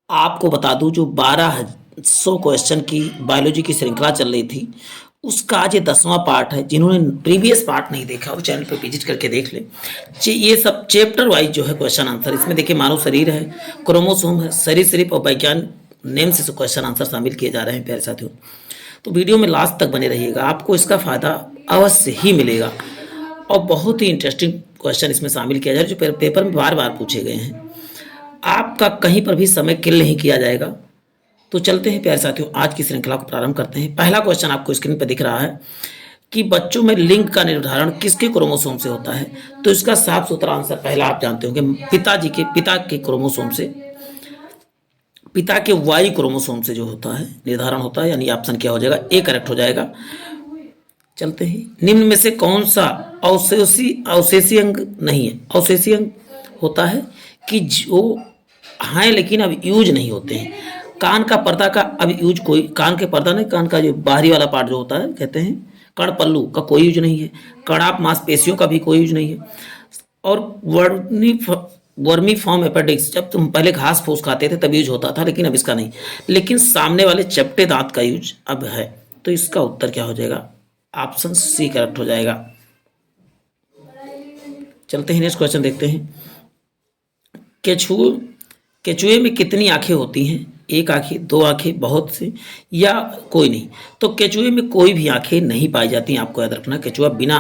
आपको बता दूं, जो 1200 क्वेश्चन की बायोलॉजी की श्रृंखला चल रही थी, उसका आज ये 10वां पार्ट है। जिन्होंने प्रीवियस पार्ट नहीं देखा वो चैनल पे विजिट करके देख ले। ये सब चैप्टर वाइज जो है क्वेश्चन आंसर, इसमें देखिए मानव शरीर है, क्रोमोसोम है, सरीसृप और वैज्ञानिक नेम से क्वेश्चन आंसर शामिल किए जा रहे हैं प्यारे साथियों। तो वीडियो में लास्ट तक बने रहिएगा, आपको इसका फ़ायदा अवश्य ही मिलेगा। और बहुत ही इंटरेस्टिंग क्वेश्चन इसमें शामिल किया जा रहा है जो पेपर में बार बार पूछे गए हैं। आपका कहीं पर भी समय किल नहीं किया जाएगा। तो चलते हैं प्यारे साथियों, आज की श्रृंखला को प्रारंभ करते हैं। पहला क्वेश्चन आपको स्क्रीन पर दिख रहा है कि बच्चों में लिंग का निर्धारण किसके क्रोमोसोम से होता है। तो इसका साफ सुथरा आंसर पहला आप जानते होंगे, पिता के क्रोमोसोम से, पिता के वाई क्रोमोसोम से जो होता है निर्धारण होता है, यानी ऑप्शन क्या हो जाएगा, ए करेक्ट हो जाएगा। चलते हैं, निम्न में से कौन सा अवशेषी अंग नहीं है। अवशेषी अंग होता है कि जो हैं लेकिन अब यूज नहीं होते हैं। कान का पर्दा का अब यूज कोई, कान के पर्दा नहीं, कान का जो बाहरी वाला पार्ट जो होता है कहते हैं कर्ण पल्लू का कोई यूज नहीं है। कणाप मांसपेशियों का भी कोई यूज नहीं है। और वर्मी फॉर्म अपेंडिक्स, जब तुम पहले घास फूस खाते थे तब यूज होता था, लेकिन अब इसका नहीं। लेकिन सामने वाले चपटे दांत का यूज अब है। तो इसका उत्तर क्या हो जाएगा, ऑप्शन सी करेक्ट हो जाएगा। चलते हैं नेक्स्ट क्वेश्चन देखते हैं। केचुए में कितनी आंखें होती हैं, एक आंखें, दो आंखें, बहुत सी, या कोई नहीं। तो केचुए में कोई भी आंखें नहीं पाई जाती। आपको याद रखना, केचुआ बिना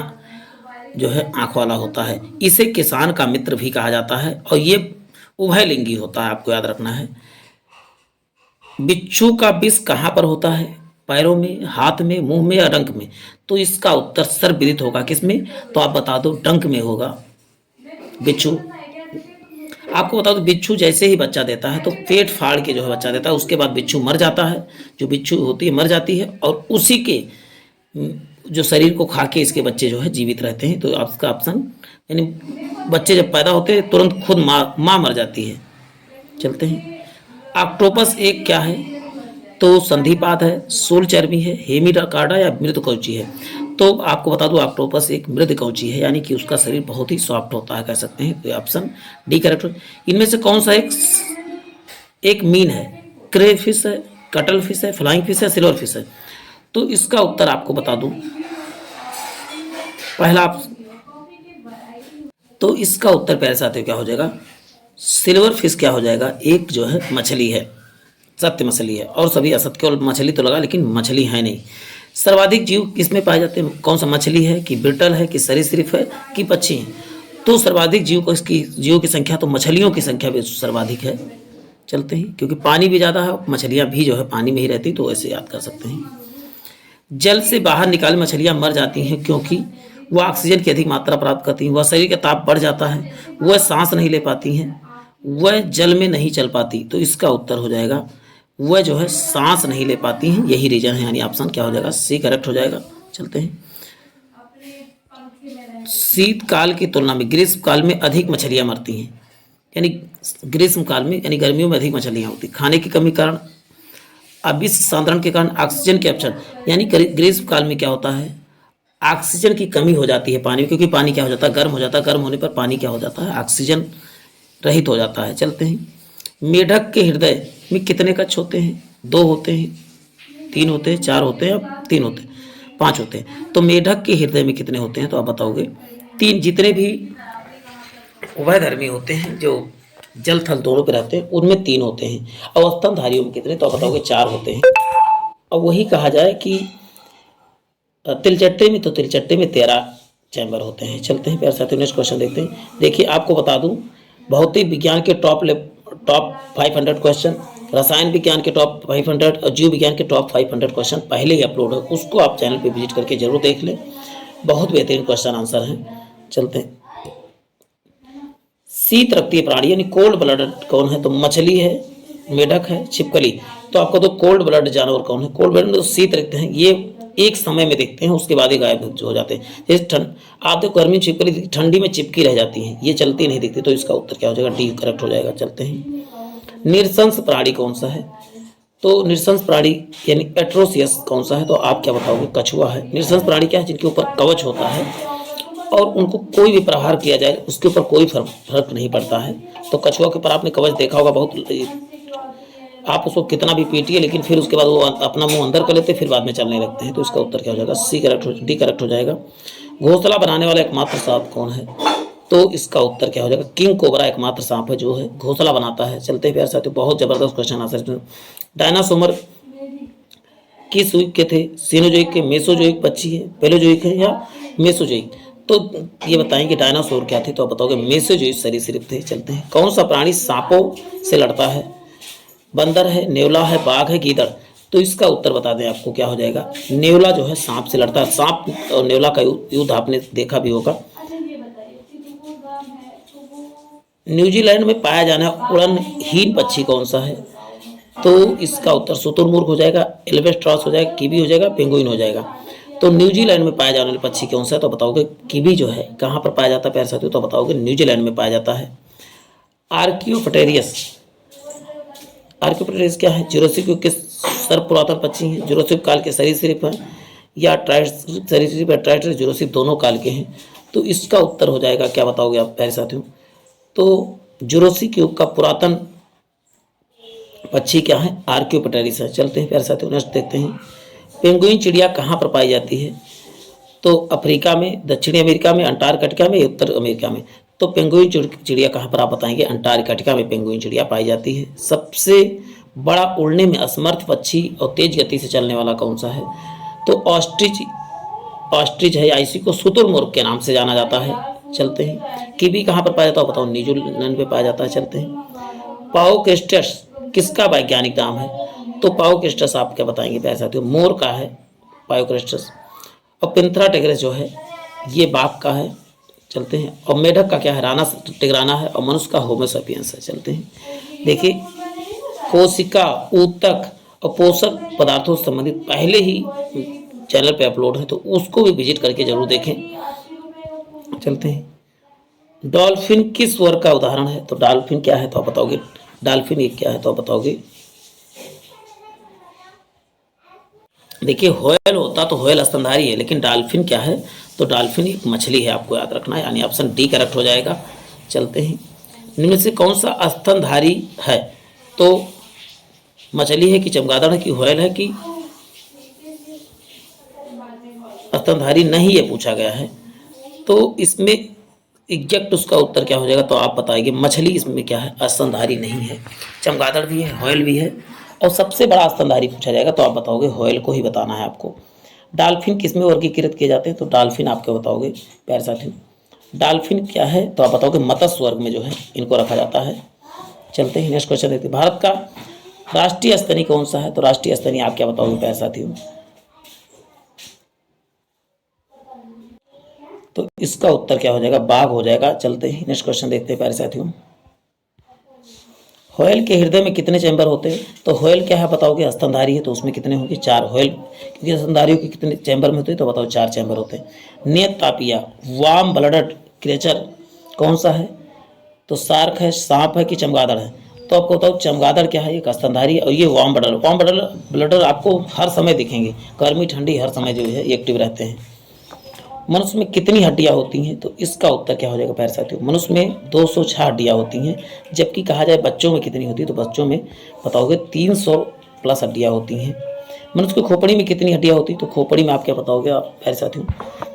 जो है आंख वाला होता है। इसे किसान का मित्र भी कहा जाता है और ये उभयलिंगी होता है, आपको याद रखना है। बिच्छू का विष कहाँ पर होता है, पैरों में, हाथ में, मुंह में या डंक में। तो इसका उत्तर सर्वविदित होगा किसमें, तो आप बता दो डंक में होगा। बिच्छू, आपको बता दो बिच्छू जैसे ही बच्चा देता है तो पेट फाड़ के जो है बच्चा देता है, उसके बाद बिच्छू मर जाता है, जो बिच्छू होती है मर जाती है, और उसी के जो शरीर को खा के इसके बच्चे जो है जीवित रहते हैं। तो आपका ऑप्शन, यानी बच्चे जब पैदा होते हैं तुरंत खुद माँ मर जाती है। चलते हैं, ऑक्टोपस एक क्या है, तो संधिपाद है, सोल चर्बी है, हेमिडाकार्डा या मृदकवची है। तो आपको बता दूं ऑक्टोपस एक मृदकवची है, यानी कि उसका शरीर बहुत ही सॉफ्ट होता है, कह सकते हैं। तो ऑप्शन डी करेक्ट। इनमें से कौन सा एक मीन है, क्रे फिश है, कटल फिश है, फ्लाइंग फिश है, सिल्वर फिश है। तो इसका उत्तर आपको बता दूं पहला तो इसका उत्तर प्यारे साथियों क्या हो जाएगा, सिल्वर फिश क्या हो जाएगा, एक जो है मछली है, सत्य मछली है, और सभी असत्य। केवल मछली तो लगा लेकिन मछली है नहीं। सर्वाधिक जीव किसमें पाए जाते हैं, कौन सा मछली है कि बिरटल है कि सरीसृप है कि पक्षी है। तो सर्वाधिक जीव को, इसकी जीवों की संख्या तो मछलियों की संख्या भी सर्वाधिक है। चलते हैं, क्योंकि पानी भी ज़्यादा है, मछलियाँ भी जो है पानी में ही रहती, तो ऐसे याद कर सकते हैं। जल से बाहर निकाले मछलियाँ मर जाती हैं क्योंकि वह ऑक्सीजन की अधिक मात्रा प्राप्त करती हैं, वह शरीर का ताप बढ़ जाता है, वह सांस नहीं ले पाती हैं, वह जल में नहीं चल पाती। तो इसका उत्तर हो जाएगा वह जो है सांस नहीं ले पाती हैं, यही रीजन है, यानी ऑप्शन क्या हो जाएगा, सी करेक्ट हो जाएगा। चलते हैं, शीतकाल की तुलना में ग्रीष्म काल में अधिक मछलियां मरती हैं, यानी ग्रीष्म काल में, यानी गर्मियों में अधिक मछलियां होती। खाने की कमी कारण, अविष सांद्रण के कारण, ऑक्सीजन के अपचन, यानी ग्रीष्म काल में क्या होता है, ऑक्सीजन की कमी हो जाती है पानी में, क्योंकि पानी क्या हो जाता है, गर्म हो जाता है, गर्म होने पर पानी क्या हो जाता है, ऑक्सीजन रहित हो जाता है। चलते हैं, मेढक के हृदय में कितने कक्ष होते हैं, दो होते हैं, तीन होते हैं, चार होते हैं, अब तीन होते हैं, पांच होते हैं। तो मेढक के हृदय में कितने होते हैं, तो आप बताओगे तीन। जितने भी उभयधर्मी होते हैं जो जल थल दोनों पे रहते हैं उनमें तीन होते हैं। अवस्थाधारियों में कितने, तो आप बताओगे चार होते हैं। अब वही कहा जाए कि तिलचट्टे में, तो तिलचट्टे में 13 चैम्बर होते हैं। चलते हैं प्यारे साथियों, नेक्स्ट क्वेश्चन देखते हैं। देखिए आपको बता दूं, भौतिक विज्ञान के टॉप 500 क्वेश्चन, रसायन विज्ञान के टॉप 500 और जीव विज्ञान के टॉप 500 क्वेश्चन पहले ही अपलोड है, उसको आप चैनल पे विजिट करके जरूर देख लें। बहुत बेहतरीन क्वेश्चन आंसर हैं। चलते हैं, शीत रक्तीय प्राणी यानी कोल्ड ब्लडेड कौन है, तो मछली है, मेढक है, छिपकली। तो आपको तो कोल्ड ब्लड जानवर कौन है, कोल्ड ब्लड तो शीत रखते हैं, ये एक समय में दिखते हैं, उसके बाद ही गायब हो जाते हैं। जैसे ठंड, आप देखो गर्मी छिपकली ठंडी में चिपकी रह जाती हैं, ये चलती नहीं दिखती। तो इसका उत्तर क्या हो जाएगा, डी करेक्ट हो जाएगा। चलते हैं, निरशंस प्राणी कौन सा है, तो निरशंस प्राणी यानी एट्रोसियस कौन सा है, तो आप क्या बताओगे, कछुआ है। निरशंस प्राणी क्या है, जिनके ऊपर कवच होता है और उनको कोई भी प्रहार किया जाए उसके ऊपर कोई फर्क नहीं पड़ता है। तो कछुआ के ऊपर आपने कवच देखा होगा, बहुत आप उसको कितना भी पीटिए, लेकिन फिर उसके बाद वो अपना मुंह अंदर कर लेते, फिर बाद में चलने लगते हैं। तो इसका उत्तर क्या हो जाएगा? सी करेक्ट डी करेक्ट हो जाएगा। घोंसला बनाने वाला एकमात्र सांप कौन है? तो इसका उत्तर क्या हो जाएगा? किंग कोबरा एकमात्र सांप है जो है घोंसला बनाता है। चलते हैं प्यारे साथियों, बहुत जबरदस्त क्वेश्चन आंसर। डायनासोर किस युग के थे? सीनोजोइक के, मेसोजोइक पक्षी है, पेलोजोइक है या मेसोजोइक? तो ये बताएंगे डायनासोर क्या थे, तो आप बताओगे मेसोजोइक सरीसृप थे। चलते हैं, कौन सा प्राणी सांपों से लड़ता है? बंदर है, नेवला है, बाघ है, गीदड़? तो इसका उत्तर बता दें आपको, क्या हो जाएगा? नेवला जो है सांप से लड़ता है। सांप और नेवला का युद्ध आपने देखा भी होगा। न्यूजीलैंड में पाया जाने उड़नहीन पक्षी कौन सा है? तो इसका उत्तर शुतुरमुर्ग हो जाएगा, एल्वेस्ट्रॉस हो जाएगा, कीवी हो जाएगा, पेंगुइन हो जाएगा। तो न्यूजीलैंड में पाया जाने वाला पक्षी कौन सा है? तो बताओगे कीवी जो है कहाँ पर पाया जाता है प्यारे साथियों? तो बताओगे न्यूजीलैंड में पाया जाता है। आर्कियोप्टेरियस, आर्कियोप्टेरियस क्या है? जुरासिक युग के सर्वपुरातन पक्षी हैं, जुरासिक काल के सरीसृप हैं, या सरीसृप या ट्राइटस जुरासिक दोनों काल के हैं। तो इसका उत्तर हो जाएगा, क्या बताओगे आप प्यारे साथियों? तो जुरासिक युग का पुरातन पक्षी क्या है? आर्कियोप्टेरिस है। चलते हैं प्यारे साथियों, नेक्स्ट देखते हैं। पेंगुइन चिड़िया कहाँ पर पाई जाती है? तो अफ्रीका में, दक्षिणी अमेरिका में, अंटार्कटिका में, उत्तर अमेरिका में? तो पेंगुइन चिड़िया कहाँ पर आप बताएंगे? अंटार्कटिका में पेंगुइन चिड़िया पाई जाती है। सबसे बड़ा उड़ने में असमर्थ पक्षी और तेज गति से चलने वाला कौन सा है? तो ऑस्ट्रिच, ऑस्ट्रिच है, या इसी को शुतुरमुर्ग के नाम से जाना जाता है। चलते हैं, कीवी कहाँ पर पाया जाता है? बताओ न्यूजीलैंड में पाया जाता है। चलते हैं, पाओकेस्टस किसका वैज्ञानिक नाम है? तो पाओकेस्टस आप क्या बताएंगे प्यारे साथियों? मोर का है पाओकेस्टस। और पिंथरा टिग्रिस जो है ये बाघ का है। चलते हैं, और मेढक का क्या है? राना टिग्राना है। और मनुष्य का होमो सेपियंस है। चलते हैं, देखिए कोशिका, ऊतक और पोषक पदार्थों से संबंधित पहले ही चैनल पे अपलोड है, तो उसको भी विजिट करके जरूर देखें। चलते हैं, डॉल्फिन किस वर्ग का उदाहरण है? तो डॉल्फिन क्या है तो आप बताओगे? डॉल्फिन एक क्या है तो आप बताओगे? देखिए व्हेल होता तो व्हेल स्तनधारी है, लेकिन डॉल्फिन क्या है? तो डॉल्फिन एक मछली है, आपको याद रखना है, यानी ऑप्शन डी करेक्ट हो जाएगा। चलते हैं, इनमें से कौन सा स्तनधारी है? तो मछली है कि चमगादड़ है कि व्हेल है कि स्तनधारी नहीं, ये पूछा गया है। तो इसमें एग्जैक्ट उसका उत्तर क्या हो जाएगा? तो आप बताएंगे मछली इसमें क्या है? स्तनधारी नहीं है। चमगादड़ भी है, व्हेल भी है, और सबसे बड़ा स्तनधारी पूछा जाएगा तो आप बताओगे व्हेल को ही बताना है आपको। डॉल्फिन किसमें वर्गीकृत किए जाते हैं? तो डॉल्फिन आप क्या बताओगे प्यारे साथी? डॉल्फिन क्या है तो आप बताओगे मत्स्य वर्ग में जो है इनको रखा जाता है। चलते हैं, नेक्स्ट क्वेश्चन देखते हैं। भारत का राष्ट्रीय स्तनी कौन सा है? तो राष्ट्रीय स्तनी आप क्या बताओगे प्यारे साथियों? तो इसका उत्तर क्या हो जाएगा? बाघ हो जाएगा। चलते हैं, नेक्स्ट क्वेश्चन देखते हैं प्यारे साथियों। व्हेल के हृदय में कितने चैम्बर होते हैं? तो व्हेल क्या है बताओगे? स्तनधारी है तो उसमें कितने होंगे? 4। व्हेल क्योंकि स्तनधारियों के कितने चैम्बर में होते हैं? तो बताओ 4 चैम्बर होते हैं। नियत तापिया वार्म ब्लडड क्रिएचर कौन सा है? तो शार्क है, सांप है कि चमगादड़ है? तो आपको बताओ चमगादड़ क्या है? एक स्तनधारी है, और ये वार्म ब्लडर आपको हर समय दिखेंगे, गर्मी ठंडी हर समय जो है एक्टिव रहते हैं। मनुष्य में कितनी हड्डियां होती हैं? तो इसका उत्तर क्या हो जाएगा प्यारे साथियों? मनुष्य में 206 हड्डियां होती हैं, जबकि कहा जाए बच्चों में कितनी होती है? तो बच्चों में बताओगे 300 प्लस हड्डियां होती हैं। मनुष्य की खोपड़ी में कितनी हड्डियां होती हैं? तो खोपड़ी में आप क्या बताओगे आप प्यारे साथियों?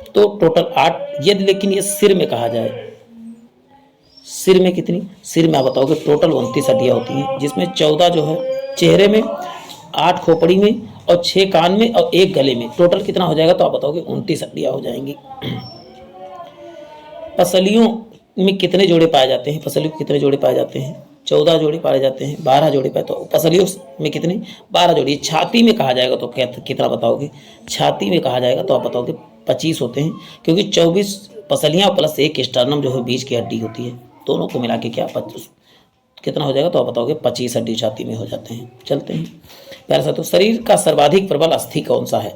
तो टोटल 8। यदि लेकिन ये सिर में कहा जाए, सिर में कितनी? सिर में आप बताओगे टोटल 29 हड्डियां होती हैं, जिसमें 14 जो है चेहरे में, 8 खोपड़ी में, और 6 कान में, और 1 गले में। टोटल कितना हो जाएगा? तो आप बताओगे 29 हड्डियां हो जाएंगी। पसलियों में कितने जोड़े पाए जाते हैं? पसलियों के कितने जोड़े पाए जाते हैं? 14 जोड़े पाए जाते हैं, 12 जोड़े पाए। तो पसलियों में कितने? 12 जोड़ी। छाती में कहा जाएगा तो कितना बताओगे? छाती में कहा जाएगा तो आप बताओगे 25 होते हैं, क्योंकि 24 पसलियाँ प्लस 1 स्टर्नम जो है बीच की हड्डी होती है, दोनों को मिला के क्या 25 कितना हो जाएगा? तो आप बताओगे 25 हड्डी छाती में हो जाते हैं। चलते हैं प्यारे साथियों, शरीर का सर्वाधिक प्रबल अस्थि कौन सा है?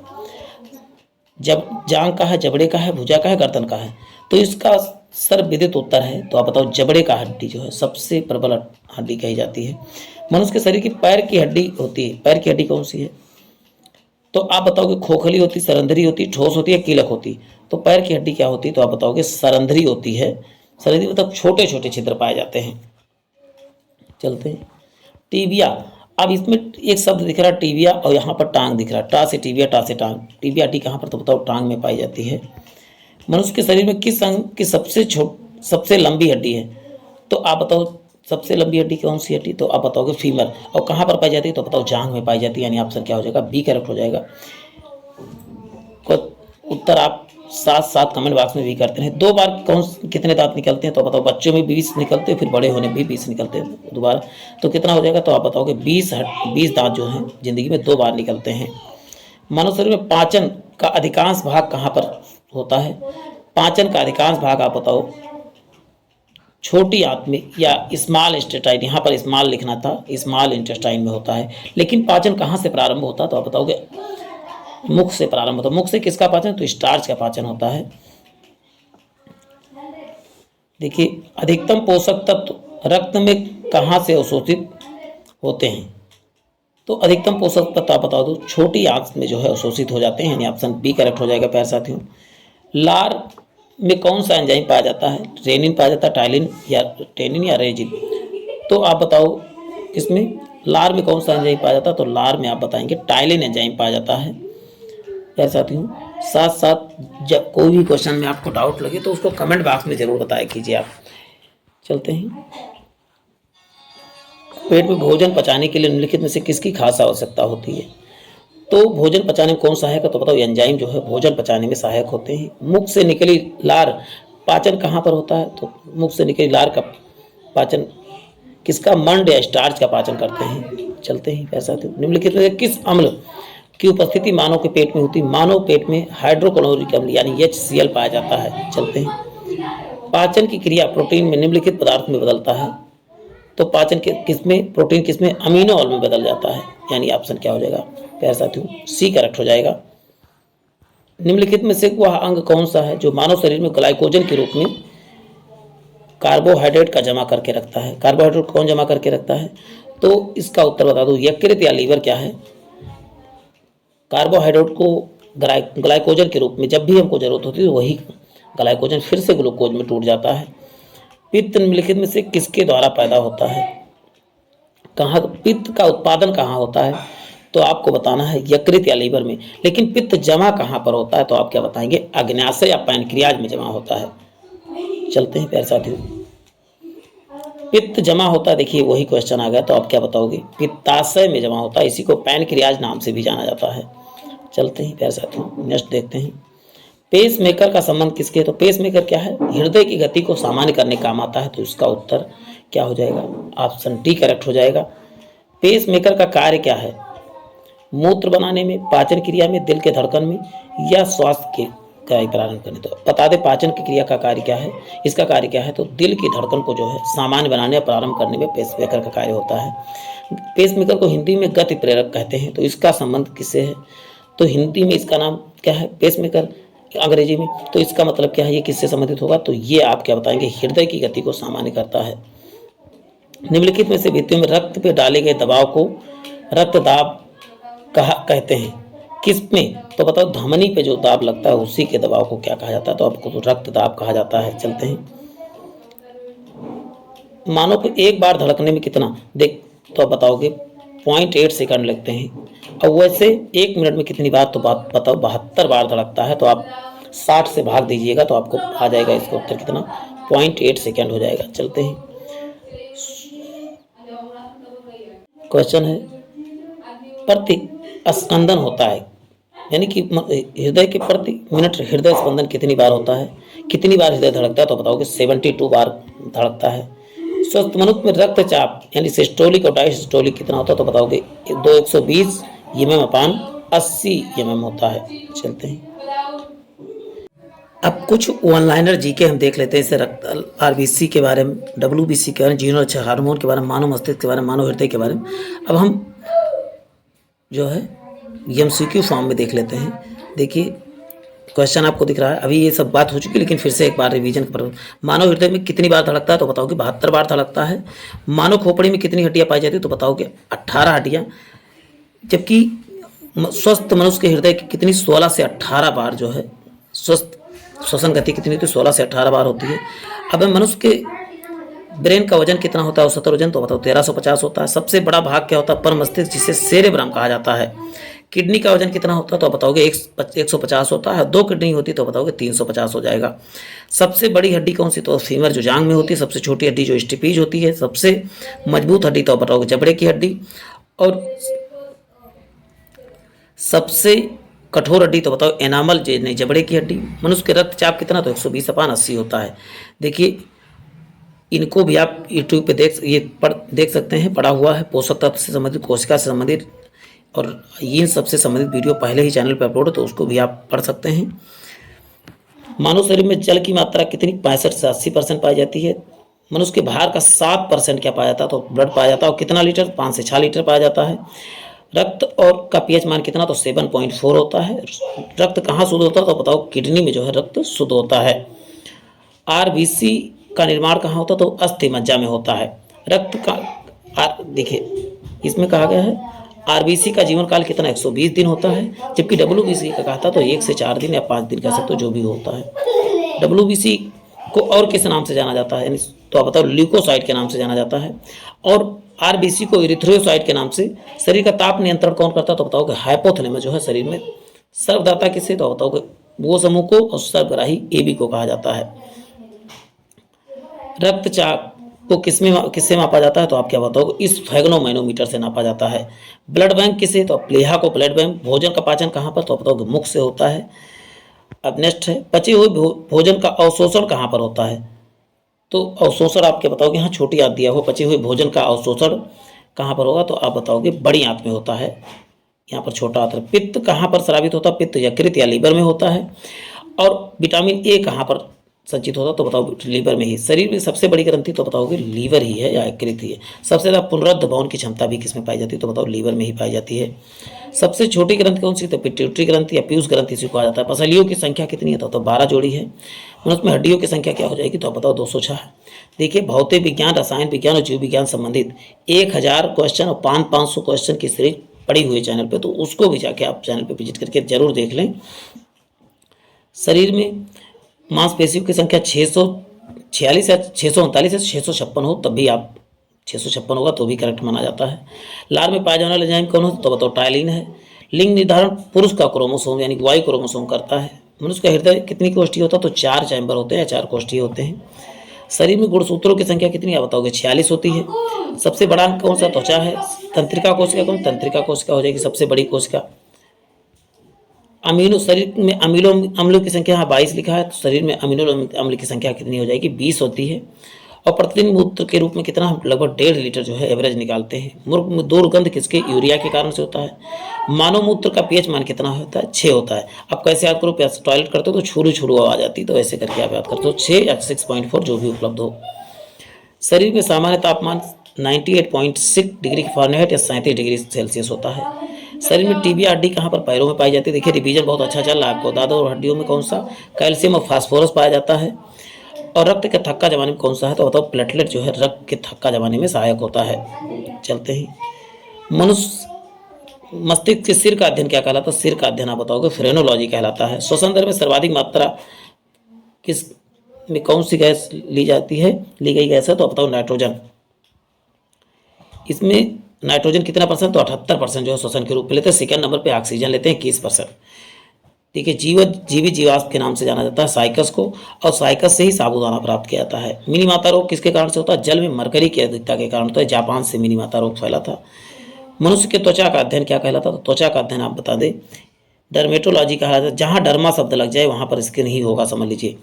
जब जांग का है, जबड़े का है, भुजा का है, गर्दन का है? तो इसका सर्वविदित उत्तर है, तो आप बताओ जबड़े का हड्डी जो है सबसे प्रबल हड्डी कही जाती है। मनुष्य के शरीर की पैर की हड्डी होती है, पैर की हड्डी कौन सी है? तो आप बताओगे खोखली होती, सरंध्री होती, ठोस होती है, कीलक होती? तो पैर की हड्डी क्या होती है? तो आप बताओगे सरंध्री होती है। सरंध्री मतलब छोटे छोटे छिद्र पाए जाते हैं। चलते हैं, टीबिया अब इसमें एक शब्द दिख रहा है टिबिया और यहाँ पर टांग दिख रहा है, टा से टिबिया, टा से टांग। टिबिया हड्डी कहाँ पर, तो बताओ टांग में पाई जाती है। मनुष्य के शरीर में किस अंग की सबसे लंबी हड्डी है, तो आप बताओ सबसे लंबी हड्डी कौन सी हड्डी, तो आप बताओगे फीमर। और कहाँ पर पाई जाती है, तो बताओ जांघ में पाई जाती है, यानी ऑप्शन क्या हो जाएगा, बी करेक्ट हो जाएगा। उत्तर आप साथ साथ कमेंट बॉक्स में भी करते हैं। 2 बार कितने दांत निकलते हैं, तो बताओ बच्चों में 20 निकलते हैं, फिर बड़े होने भी 20 निकलते हैं दोबारा, तो कितना हो जाएगा, तो आप बताओगे 20 दांत जो हैं जिंदगी में 2 बार निकलते हैं। मानव शरीर में पाचन का अधिकांश भाग कहाँ पर होता है, पाचन का अधिकांश भाग आप बताओ छोटी आंत में या स्मॉल इंटेस्टाइन, यहाँ पर स्मॉल लिखना था, स्मॉल इंटेस्टाइन में होता है। लेकिन पाचन कहाँ से प्रारंभ होता है, तो आप बताओगे मुख से प्रारंभ होता है। मुख से किसका पाचन, तो स्टार्च का पाचन होता है। देखिए अधिकतम पोषक तत्व रक्त में कहाँ से अवशोषित होते हैं, तो अधिकतम पोषक तत्व आप बता दो छोटी आंत में जो है अवशोषित हो जाते हैं, यानी ऑप्शन बी करेक्ट हो जाएगा प्यारे साथियों। लार में कौन सा एंजाइम पाया जाता है, रेनिन पाया जाता है, टेनिन या रेजिन, तो आप बताओ किसमें, लार में कौन सा एंजाइम पाया जाता है, तो लार में आप बताएंगे टाइलिन एंजाइम पाया जाता है प्यारे साथियों। साथ साथ जब कोई भी क्वेश्चन में आपको डाउट लगे तो उसको कमेंट बॉक्स में जरूर बताया कीजिए आप। चलते हैं, पेट में भोजन पचाने के लिए निम्नलिखित में से किसकी खास आवश्यकता होती है, तो भोजन पचाने में कौन सहायक है, तो बताओ एंजाइम जो है भोजन पचाने में सहायक होते हैं। मुख से निकली लार पाचन कहाँ पर होता है, तो मुख से निकली लार का पाचन किसका, मंड या स्टार्च का पाचन करते हैं। चलते हैं पैसा, निम्नलिखित में से किस अम्ल की उपस्थिति मानव के पेट में होती है, मानव पेट में हाइड्रोक्लोरिक अम्ल यानी HCl पाया जाता है। चलते हैं, पाचन की क्रिया प्रोटीन में निम्नलिखित पदार्थ में बदलता है, तो पाचन के किसमें, प्रोटीन किसमें, अमीनो ऑयल में बदल जाता है, यानी ऑप्शन क्या हो जाएगा प्यारे साथियों, सी करेक्ट हो जाएगा। निम्नलिखित में से वह अंग कौन सा है जो मानव शरीर में ग्लाइकोजन के रूप में कार्बोहाइड्रेट का जमा करके रखता है, कार्बोहाइड्रेट कौन जमा करके रखता है, तो इसका उत्तर बता दो यकृत या लीवर क्या है। कार्बोहाइड्रेट को ग्लाइकोजन के रूप में जब भी हमको जरूरत होती है तो वही ग्लाइकोजन फिर से ग्लूकोज में टूट जाता है। पित्त निम्नलिखित में से किसके द्वारा पैदा होता है, कहाँ पित्त का उत्पादन कहाँ होता है, तो आपको बताना है यकृत या लीवर में। लेकिन पित्त जमा कहाँ पर होता है, तो आप क्या बताएंगे, अग्न्याशय या पैनक्रियाज में जमा होता है। चलते हैं प्यारे साथियों, पित्त जमा होता है, देखिए वही क्वेश्चन आ गया, तो आप क्या बताओगे, पित्ताशय में जमा होता है, इसी को पैनक्रियाज नाम से भी जाना जाता है। चलते हैं प्यारे साथियों, नेक्स्ट देखते हैं, पेस मेकर का संबंध किसके, तो पेस मेकर क्या है, हृदय की गति को सामान्य करने काम आता है, तो इसका उत्तर क्या हो जाएगा, ऑप्शन डी करेक्ट हो जाएगा। पेस मेकर का कार्य क्या है, मूत्र बनाने में, पाचन क्रिया में, दिल के धड़कन में, या स्वास्थ्य के कार्य प्रारंभ करने, तो बता दें पाचन की क्रिया का कार्य क्या है, इसका कार्य क्या है, तो दिल की धड़कन को जो है सामान्य बनाने या प्रारंभ करने में पेसमेकर का कार्य होता है। पेसमेकर को हिंदी में गति प्रेरक कहते हैं, तो इसका संबंध किससे है, तो हिंदी में इसका नाम क्या है पेसमेकर, अंग्रेजी में, तो इसका मतलब क्या है, ये किससे संबंधित होगा, तो ये आप क्या बताएंगे, हृदय की गति को सामान्य करता है। निम्नलिखित में से व्यक्तियों में रक्त पे डाले गए दबाव को रक्तदाब कहते हैं, किस में, तो बताओ धमनी पे जो दाब लगता है उसी के दबाव को क्या कहा जाता है, तो आपको तो रक्तदाब कहा जाता है। चलते हैं, मानव को एक बार धड़कने में कितना देख, तो आप बताओगे 0.8 सेकंड लगते हैं, और वैसे 1 मिनट में कितनी बार, तो बात बताओ 72 बार धड़कता है, तो आप 60 से भाग दीजिएगा तो आपको आ जाएगा इसका उत्तर कितना, 0.8 सेकंड हो जाएगा। चलते हैं, क्वेश्चन है प्रति स्पंदन होता है, यानी कि हृदय के प्रति मिनट हृदय स्पंदन कितनी बार होता है, कितनी बार हृदय धड़कता है, तो बताओगे 72 बार धड़कता है। स्वस्थ मनुष्य में रक्तचाप यानी सिस्टोलिक और डायसिस्टोलिक कितना होता है, तो बताओगे 220 mm/80 mm होता है। चलते हैं, अब कुछ वन लाइनर जीके हम देख लेते हैं, जैसे रक्त आरबीसी के बारे में, डब्ल्यूबीसी के बारे में, जीनोम हार्मोन के बारे में, मानव मस्तिष्क के बारे में, मानव हृदय के बारे में। अब हम जो है एमसीक्यू फॉर्म में देख लेते हैं। देखिए क्वेश्चन आपको दिख रहा है, अभी ये सब बात हो चुकी है लेकिन फिर से एक बार रिवीजन पर, मानव हृदय में कितनी बार धड़कता है, तो बताओगे 72 बार धड़कता है। मानव खोपड़ी में कितनी हड्डियां पाई जाती है, तो बताओगे 18 हड्डियां, जबकि स्वस्थ मनुष्य के हृदय की कितनी 16 से 18 बार जो है स्वस्थ श्वसन गति कितनी होती है, 16 से 18 बार होती है। अब मनुष्य के ब्रेन का वजन कितना होता है औसत वजन, तो बताओ 1350 होता है। सबसे बड़ा भाग क्या होता है, पर मस्तिष्क, जिसे सेरेब्रम कहा जाता है। किडनी का वजन कितना होता है, तो बताओगे 150 होता है। 2 किडनी होती तो बताओगे 350 हो जाएगा। सबसे बड़ी हड्डी कौन सी, तो फीमर जो जांग में होती है। सबसे छोटी हड्डी जो स्टिपीज होती है। सबसे मजबूत हड्डी तो बताओगे जबड़े की हड्डी। और सबसे कठोर हड्डी तो बताओ एनामल नहीं जबड़े की हड्डी। मनुष्य के रक्तचाप कितना, तो 120/80 होता है। देखिए इनको भी आप यूट्यूब पे देख सकते हैं, पड़ा हुआ है। पोषक तत्व से संबंधित, कोशिका से संबंधित और इन सबसे संबंधित वीडियो पहले ही चैनल पर अपलोड है, तो उसको भी आप पढ़ सकते हैं। मानव शरीर में जल की मात्रा कितनी, 65 से 80% पाई जाती है। मनुष्य के भार का 7% क्या पाया जाता है, तो ब्लड पाया जाता है। और कितना लीटर, 5 से 6 लीटर पाया जाता है। रक्त और का पीएच मान कितना, तो 7.4 होता है। रक्त कहाँ शुद्ध होता है, तो बताओ किडनी में जो है रक्त शुद्ध होता है। आरबीसी का निर्माण कहाँ होता है, तो अस्थि मज्जा में होता है। रक्त का देखिए इसमें कहा गया है आरबीसी का जीवन काल कितना, 120 दिन होता है। जबकि डब्ल्यूबीसी का कहा था तो 1 से 4 दिन या 5 दिन कह सकते हो, जो भी होता है। डब्ल्यूबीसी को और किस नाम से जाना जाता है, तो आप बताओ ल्यूकोसाइट के नाम से जाना जाता है। और आरबीसी को इरिथ्रोसाइट के नाम से। शरीर का ताप नियंत्रण कौन करता है, तो बताओगे हाइपोथैलेमस जो है शरीर में। सर्वदाता किसे, तो बताओगे वो समूह को। और सर्वग्राही एबी को कहा जाता है। रक्तचाप को किससे मापा जाता है, तो आप क्या बताओगे, इस फैगनोमैनोमीटर से नापा जाता है। ब्लड बैंक किसे, तो प्लीहा को ब्लड बैंक। भोजन का पाचन कहाँ पर, तो बताओगे मुख से होता है। अब नेक्स्ट है पचे हुए भोजन का अवशोषण कहाँ पर होता है, तो अवशोषण आप क्या बताओगे, यहाँ छोटी आंत दिया हो। पचे हुए भोजन का अवशोषण कहाँ पर होगा, तो आप बताओगे बड़ी आंत में होता है। यहाँ पर छोटा आंत। पित्त कहाँ पर स्रावित होता है, पित्त यकृत या लीवर में होता है। और विटामिन ए कहाँ पर संचित होता, तो बताओ लीवर में ही। शरीर में सबसे बड़ी ग्रंथि तो बताओगे लीवर ही है या यकृत ही है। सबसे ज़्यादा पुनरुद्ध भवन की क्षमता भी किसमें पाई जाती है, तो बताओ लीवर में ही पाई जाती है। सबसे छोटी ग्रंथि कौन सी, तो पिट्यूटरी ग्रंथि या पीयूष ग्रंथि इसी को कहा जाता है। पसलियों की संख्या कितनी है, तो 12 जोड़ी है। मनुष्य में हड्डियों की संख्या क्या हो जाएगी, तो बताओ 206। देखिए भौतिक विज्ञान, रसायन विज्ञान और जीव विज्ञान संबंधित 1000 क्वेश्चन और 500 क्वेश्चन की सीरीज पड़ी हुई है चैनल पे, तो उसको भी जाके आप चैनल पे विजिट करके जरूर देख लें। शरीर में मांसपेशियों की संख्या 646 या 639 या 656 हो, तब भी आप 656 होगा तो भी करेक्ट माना जाता है। लार में पाए जाने वाले एंजाइम कौन हो, तो बताओ टायलिन है। लिंग निर्धारण पुरुष का क्रोमोसोम यानी वाई क्रोमोसोम करता है। मनुष्य का हृदय कितनी कोष्ठी होता है, तो 4 चैम्बर होते हैं या 4 कोष्ठी होते हैं। शरीर में गुणसूत्रों की संख्या कितनी, आप बताओगे 46 होती है। सबसे बड़ा अंग कौन सा, त्वचा है। तंत्रिका कोशिका कौन, तंत्रिका कोशिका हो जाएगी सबसे बड़ी कोशिका। अमीनो, शरीर में अमीनो अम्लों की संख्या यहाँ 22 लिखा है, तो शरीर में अमीनो अम्ल की संख्या कितनी हो जाएगी, 20 होती है। और प्रतिदिन मूत्र के रूप में कितना, हम लगभग 1.5 लीटर जो है एवरेज निकालते हैं। मूत्र में दुर्गंध किसके, यूरिया के कारण से होता है। मानव मूत्र का पीएच मान कितना होता है, 6 होता है। अब कैसे याद करो, टॉयलेट करते हो तो छुरू छुरू आवाज आती है, तो ऐसे करके आप याद करते हो 6 या 6.4 जो भी उपलब्ध हो। शरीर में सामान्य तापमान 98.6 डिग्री फ़ारेनहाइट या 37 डिग्री सेल्सियस होता है। शरीर में टीबिया हड्डी कहाँ पर, पैरों में पाई जाती है। देखिए रिवीजन बहुत अच्छा चल रहा है आपको। दादों और हड्डियों में कौन सा, कैल्शियम और फास्फोरस पाया जाता है। और रक्त के थक्का जमाने में कौन सा है, तो बताओ प्लेटलेट जो है रक्त के थक्का जमाने में सहायक होता है। चलते ही मनुष्य मस्तिष्क के सिर का अध्ययन क्या कहलाता है, सिर का अध्ययन आप बताओगे फ्रेनोलॉजी कहलाता है। श्वसन दर में सर्वाधिक मात्रा किस में कौन सी गैस ली गई गैस है, तो बताओ नाइट्रोजन। इसमें नाइट्रोजन कितना परसेंट, तो 78% जो है श्वसन के रूप में लेते हैं। सेकंड नंबर पे ऑक्सीजन लेते हैं 21%। देखिए जीवित जीवाश्म के नाम से जाना जाता है साइकस को, और साइकस से ही साबूदाना प्राप्त किया जाता है। मिनी माता रोग किसके कारण से होता है, जल में मरकरी की अधिकता के कारण होता है। जापान से मिनी माता रोग फैला था। मनुष्य के त्वचा का अध्ययन क्या कहलाता, तो त्वचा का अध्ययन आप बता दें डर्मेटोलॉजी कहा जाता है। जहाँ डर्मा शब्द लग जाए वहाँ पर स्किन ही होगा, समझ लीजिए।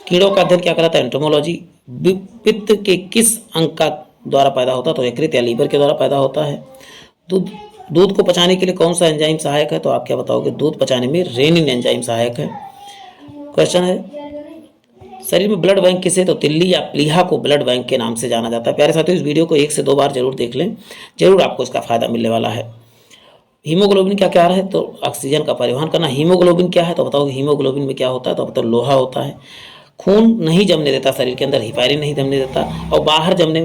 कीड़ों का अध्ययन क्या कहलाता है, एंटोमोलॉजी। पित्त के किस अंग का द्वारा पैदा होता है, तो यकृत या लीवर के द्वारा पैदा होता है। दूध को पचाने के लिए कौन सा एंजाइम सहायक है, तो आप क्या बताओगे, दूध पचाने में रेनिन एंजाइम सहायक है। क्वेश्चन है शरीर में ब्लड बैंक किसे, तो तिल्ली या प्लीहा को ब्लड बैंक के नाम से जाना जाता है। प्यारे साथियों इस वीडियो को 1 से 2 बार जरूर देख लें, जरूर आपको इसका फायदा मिलने वाला है। हीमोग्लोबिन क्या क्या है, तो ऑक्सीजन का परिवहन करना। हीमोग्लोबिन क्या है, तो बताओ हीमोग्लोबिन में क्या होता है, तो बताओ लोहा होता है। खून नहीं जमने देता शरीर के अंदर, हिपैरिन नहीं जमने देता। और बाहर जमने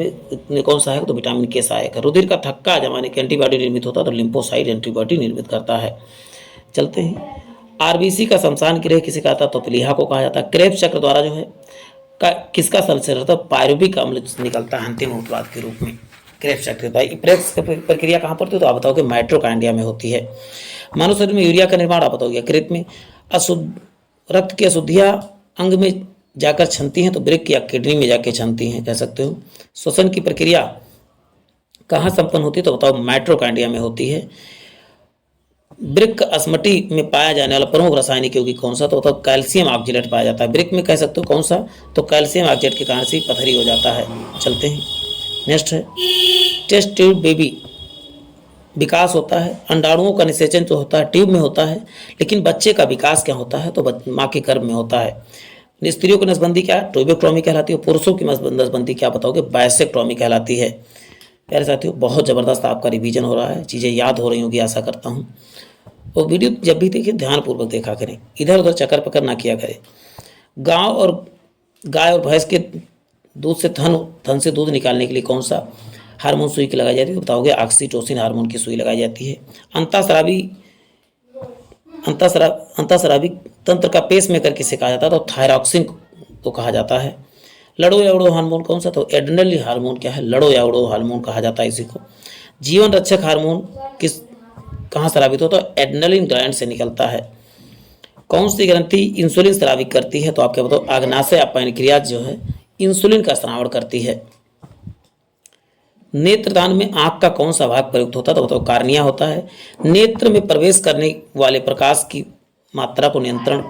में कौन सा है, तो विटामिन के सहायक है। रुधिर का थक्का जमाने के एंटीबॉडी निर्मित होता है, तो लिम्फोसाइट एंटीबॉडी निर्मित करता है। चलते हैं आरबीसी का शमशान गृह किसे कहा था, तो प्लीहा को कहा जाता है। क्रेब्स चक्र द्वारा जो है का किसका संश्लेषण होता है? पायरुविक अम्ल निकलता है अंतिम उत्पाद के रूप में। क्रेब्स शक्ति होता है। क्रेब्स की प्रक्रिया कहाँ पर होती है? तो आप बताओगे माइटोकॉन्ड्रिया में होती है। मानव शरीर में यूरिया का निर्माण आप बताओगे यकृत में। अशुद्ध रक्त की अशुद्धियाँ अंग में जाकर छनती हैं तो वृक्क या किडनी में जाके छनती हैं, कह सकते हो। श्वसन की प्रक्रिया कहाँ संपन्न होती है? तो बताओ माइटोकॉन्ड्रिया में होती है। वृक्क अस्मटी में पाया जाने वाला प्रमुख रासायनिक यौगिक कौन सा? तो बताओ कैल्शियम ऑक्जेलेट पाया जाता है। वृक्क में कह सकते हो कौन सा? तो कैल्शियम ऑक्जेलेट के कारण से पथरी हो जाता है। चलते हैं, नेक्स्ट है टेस्ट ट्यूब बेबी विकास होता है। अंडाणुओं का निषेचन जो होता है ट्यूब में होता है, लेकिन बच्चे का विकास क्या होता है? तो माँ के गर्भ में होता है। स्त्रियों की नसबंदी क्या है? टोबेक्टोमी कहलाती है। पुरुषों की नसबंदी क्या बताओगे? बाइसेक्टोमी कहलाती है। प्यारे साथियों, बहुत ज़बरदस्त आपका रिवीजन हो रहा है, चीज़ें याद हो रही होंगी आशा करता हूँ। और वीडियो जब भी देखें ध्यानपूर्वक देखा करें, इधर उधर चक्कर पकड़ ना किया करें। गाय और भैंस के दूध से थन से दूध निकालने के लिए कौन सा हार्मोन सुई की लगाई जाती है? तो बताओगे ऑक्सीटोसिन हार्मोन की सुई लगाई जाती है। अंतःस्रावी तंत्र का पेस मेकर किसे कहा जाता है? तो थायरॉक्सिन को कहा जाता है। लड़ो या उड़ो हार्मोन कौन सा? तो एड्रेनल हार्मोन क्या है? लड़ो या उड़ो हार्मोन कहा जाता है इसी को। जीवन रक्षक हार्मोन किस कहाँ स्रावित होता है? एड्रेनलिन ग्लैंड से निकलता है। कौन सी ग्रंथि इंसुलिन स्रावित करती है? तो आप क्या बताओ? आग्नाशय पैनक्रियाज जो है इंसुलिन का स्रावण करती है। नेत्रदान में आंख का कौन सा भाग प्रयुक्त होता है? तो बताओ कार्निया होता है। नेत्र में प्रवेश करने वाले प्रकाश की मात्रा को नियंत्रण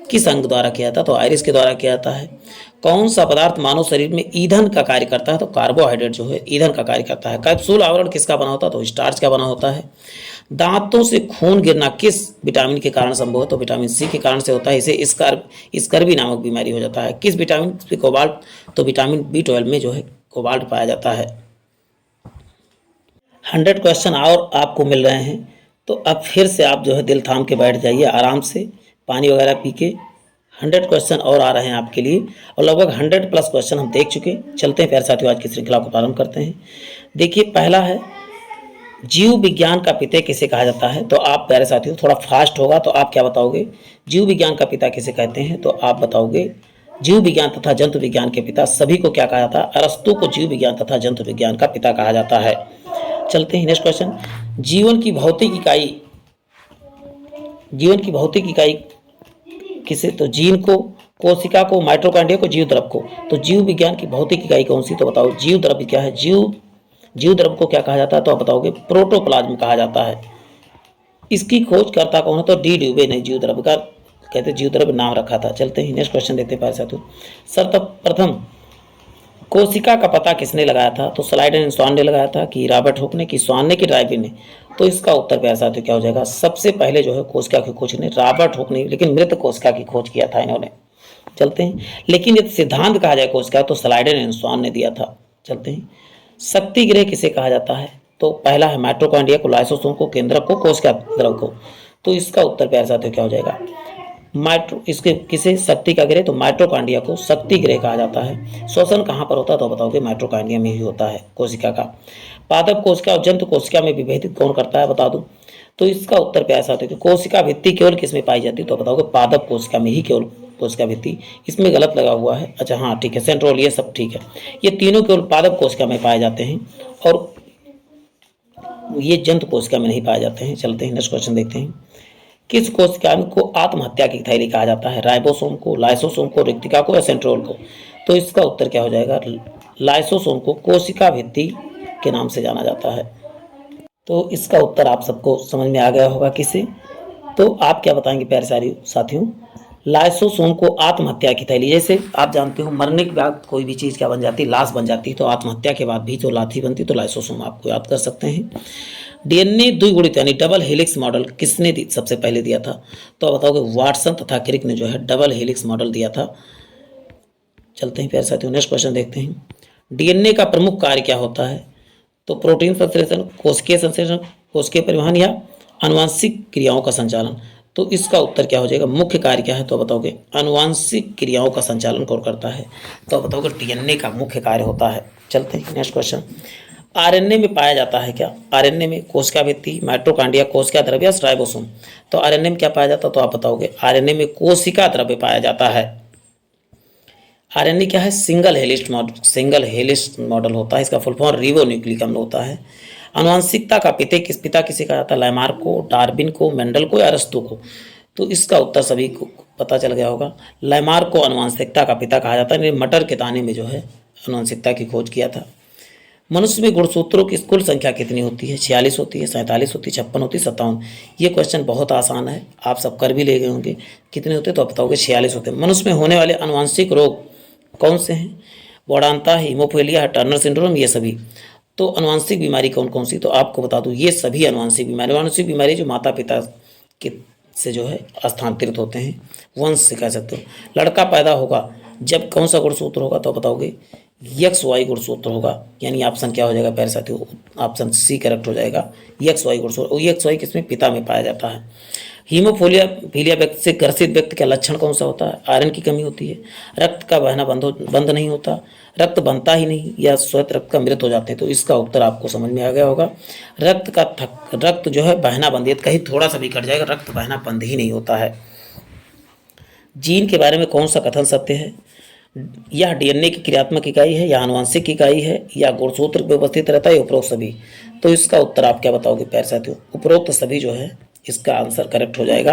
किस अंग द्वारा किया जाता है? तो आइरिस के द्वारा किया जाता है। कौन सा पदार्थ मानव शरीर में ईंधन का कार्य करता है? तो कार्बोहाइड्रेट जो है ईंधन का कार्य करता है। कैप्सूल आवरण किसका बना होता है? तो स्टार्च का बना होता है। दांतों से खून गिरना किस विटामिन के कारण संभव है? तो विटामिन सी के कारण से होता है। इसे स्कर्वी नामक बीमारी हो जाता है। किस विटामिन में कोबाल्ट? तो विटामिन B12 में जो है कोबाल्ट पाया जाता है। 100 क्वेश्चन और आपको मिल रहे हैं, तो अब फिर से आप जो है दिल थाम के बैठ जाइए आराम से, पानी वगैरह पी के। 100 क्वेश्चन और आ रहे हैं आपके लिए और लगभग 100 प्लस क्वेश्चन हम देख चुके। चलते हैं प्यारे साथियों, आज की श्रृंखला को प्रारंभ करते हैं। देखिए, पहला है जीव विज्ञान का पिता किसे कहा जाता है? तो आप प्यारे साथियों थोड़ा फास्ट होगा तो आप क्या बताओगे? जीव विज्ञान का पिता किसे कहते हैं? तो आप बताओगे जीव विज्ञान तथा जंतु विज्ञान के पिता सभी को क्या कहा जाता है? अरस्तु को जीव विज्ञान तथा जंतु विज्ञान का पिता कहा जाता है। चलते हैं नेक्स्ट क्वेश्चन। जीवन की भौतिक इकाई किसे? तो जीन को, कोशिका को, माइटोकॉन्ड्रिया को, जीव द्रव को। तो जीव विज्ञान की भौतिक इकाई कौन सी? तो बताओ जीव द्रव्य क्या है? जीव द्रव्य को क्या कहा जाता है? तो आप बताओगे प्रोटोप्लाज्म कहा जाता है। इसकी खोज करता कौन है? तो डी ड्यूबे ने जीव द्रव्य का कहते जीव द्रव्य नाम रखा था। चलते हैं नेक्स्ट क्वेश्चन देखते हैं प्यारे साथियों। सर्वप्रथम कोशिका का पता किसने लगाया था? तो स्लाइडन स्वान ने लगाया था कि रॉबर्ट हुक ने कि स्वान ने कि ड्राइविन ने? तो इसका उत्तर प्यारे साथियों क्या हो जाएगा? सबसे पहले जो है कोशिका की खोज ने रॉबर्ट हुक ने, लेकिन मृत कोशिका की खोज किया था इन्होंने। चलते हैं, लेकिन यदि सिद्धांत कहा जाए कोशिका तो स्लाइडन एंड स्वान ने दिया था। चलते हैं, शक्ति गृह किसे कहा जाता है? तो पहला है माइटोकॉन्ड्रिया को, लाइसोसोम को, केंद्रक को, कोशिका द्रव को। तो इसका उत्तर प्यारे साथियों क्या हो जाएगा? इसके किसे शक्ति का गृह? तो माइटोकॉन्ड्रिया को शक्ति गृह कहा जाता है। श्वसन कहाँ पर होता है? तो बताओगे माइटोकॉन्ड्रिया में ही होता है कोशिका का। पादप कोशिका और जंतु कोशिका में विभेदित कौन करता है? बता दूं, तो इसका उत्तर प्यारे साथियों कोशिका भित्ति केवल किसमें पाई जाती है? तो बताओगे पादप कोशिका में ही केवल कोशिका भित्ति। इसमें गलत लगा हुआ है। अच्छा हाँ ठीक है, सेंट्रोल ये सब ठीक है। ये तीनों केवल पादप कोशिका में पाए जाते हैं और ये जंतु कोशिका में नहीं पाए जाते हैं। चलते हैं नेक्स्ट क्वेश्चन देखते हैं। किस कोशिका को आत्महत्या की थैली कहा जाता है? राइबोसोम को, लाइसोसोम को, रिक्तिका को या सेंट्रोल को? तो इसका उत्तर क्या हो जाएगा? लाइसोसोम को कोशिका भित्ति के नाम से जाना जाता है। तो इसका उत्तर आप सबको समझ में आ गया होगा किसे? तो आप क्या बताएंगे प्यारे साथियों? लाइसोसोम को आत्महत्या की थैली, जैसे आप जानते हो मरने के बाद कोई भी चीज़ क्या बन जाती है? लाश बन जाती है। तो आत्महत्या के बाद भी जो लाठी बनती है तो लाइसोसोम आपको याद कर सकते हैं। डीएनए द्विगुणित यानी डबल हेलिक्स मॉडल किसने सबसे पहले दिया था? तो आप बताओगे वाटसन तथा क्रिक ने जो है डबल हेलिक्स मॉडल दिया था। चलते हैं प्यारे साथियों नेक्स्ट क्वेश्चन देखते हैं। डीएनए का प्रमुख कार्य क्या होता है? तो प्रोटीन संश्लेषण, कोशिकीय संश्लेषण, कोशिकीय परिवहन या आनुवांशिक क्रियाओं का संचालन। तो इसका उत्तर क्या हो जाएगा? मुख्य कार्य क्या है? तो बताओगे आनुवांशिक क्रियाओं का संचालन कौन करता है? तो बताओगे डीएनए का मुख्य कार्य होता है। चलते हैं नेक्स्ट क्वेश्चन। आरएनए में पाया जाता है क्या? आरएनए में कोशिका भित्ति, माइटोकॉन्ड्रिया, कोशिका द्रव्य, राइबोसोम। तो आरएनए में क्या पाया जाता है? तो आप बताओगे आरएनए में कोशिका द्रव्य पाया जाता है। आरएनए क्या है? सिंगल हेलिक्स मॉडल होता है। इसका फुल फॉर्म रिबो न्यूक्लिक अम्ल होता है। आनुवंशिकता का पिता किसे कहा जाता है? लामार्क को, डार्विन को, मेंडल को या अरस्तू को? तो इसका उत्तर सभी को पता चल गया होगा। लामार्क को आनुवंशिकता का पिता कहा जाता है। इन्हें मटर के दाने में जो है आनुवंशिकता की खोज किया था। मनुष्य में गुणसूत्रों की कुल संख्या कितनी होती है? 46 होती है, 47 होती है, 56 होती है, 57। ये क्वेश्चन बहुत आसान है, आप सब कर भी ले गए होंगे। कितने होते तो आप बताओगे? 46 होते हैं। मनुष्य में होने वाले आनुवंशिक रोग कौन से हैं? वोडांता, हीमोफीलिया, टर्नर सिंड्रोम, ये सभी। तो आनुवंशिक बीमारी कौन कौन सी? तो आपको बता दूं, ये सभी आनुवंशिक बीमारी जो माता पिता के से जो है स्थानांतरित होते हैं, वंश से कह सकते हो। लड़का पैदा होगा जब कौन सा गुणसूत्र होगा? तो बताओगे यक्स वाई गुणसूत्र होगा। यानी ऑप्शन क्या हो जाएगा प्यारे साथियों? ऑप्शन सी करेक्ट हो जाएगा, यक्स वाई गुणसूत्र। और यक्स वाई किसमें? पिता में पाया जाता है। हीमोफीलिया व्यक्ति से ग्रसित व्यक्ति का लक्षण कौन सा होता है? आयरन की कमी होती है, रक्त का बहना बंद नहीं होता, रक्त बनता ही नहीं, या श्वेत रक्त का मृत हो जाते हैं। तो इसका उत्तर आपको समझ में आ गया होगा। रक्त जो है बहना बंद, कहीं थोड़ा सा भी कट जाएगा, रक्त बहना बंद ही नहीं होता है। जीन के बारे में कौन सा कथन सत्य है? यह डीएनए की क्रियात्मक इकाई है, या आनुवंशिक इकाई है, या गुणसूत्र पे उपस्थित रहता है, उपरोक्त सभी? तो इसका उत्तर आप क्या बताओगे प्यारे साथियों? उपरोक्त सभी जो है इसका आंसर करेक्ट हो जाएगा।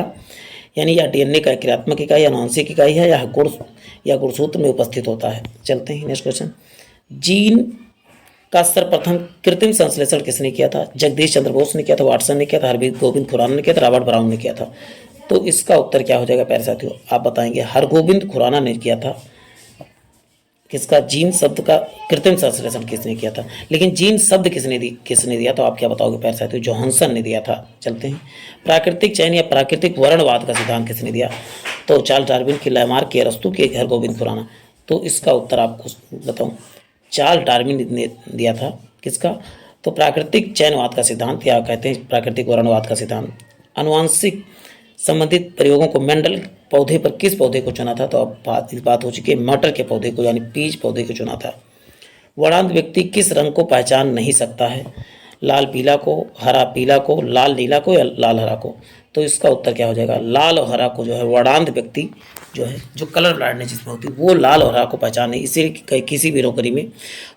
यानी यह डीएनए का क्रियात्मक इकाई, आनुवंशिक इकाई है, या गुणसूत्र में उपस्थित होता है। चलते हैं नेक्स्ट क्वेश्चन। जीन का सर्वप्रथम कृत्रिम संश्लेषण किसने किया था? जगदीश चंद्र बोस ने किया था, वाटसन ने किया था, हरगोविंद गोविंद खुराना ने किया था, रॉबर्ट ब्राउन ने किया था? तो इसका उत्तर क्या हो जाएगा प्यारे साथियों? आप बताएंगे हरगोविंद खुराना ने किया था। किसका? जीन शब्द का कृत्रिम संश्लेषण किसने किया था? लेकिन जीन शब्द किसने दिया? तो आप क्या बताओगे प्यारे साथियों? जोहानसन ने दिया था। चलते हैं। प्राकृतिक चयन या प्राकृतिक वर्णवाद का सिद्धांत किसने दिया? तो चार्ल्स डार्विन की, लामार्क की, अरस्तू की, हरगोविंद खुराना? तो इसका उत्तर आपको बताऊं, चार्ल्स डार्विन ने दिया था। किसका? तो प्राकृतिक चयनवाद का सिद्धांत, या कहते हैं प्राकृतिक वर्णवाद का सिद्धांत। आनुवंशिक संबंधित प्रयोगों को मेंडल पौधे पर किस पौधे को चुना था? तो अब बात हो चुकी है मटर के पौधे को, यानी पीच पौधे को चुना था। वर्णांत व्यक्ति किस रंग को पहचान नहीं सकता है? लाल पीला को, हरा पीला को, लाल नीला को, या लाल हरा को? तो इसका उत्तर क्या हो जाएगा? लाल और हरा को जो है वर्णांत व्यक्ति जो है, जो कलर ब्लाइंडनेस जिसमें होती है, वो लाल और हरा को पहचान नहीं। इसीलिए किसी भी नौकरी में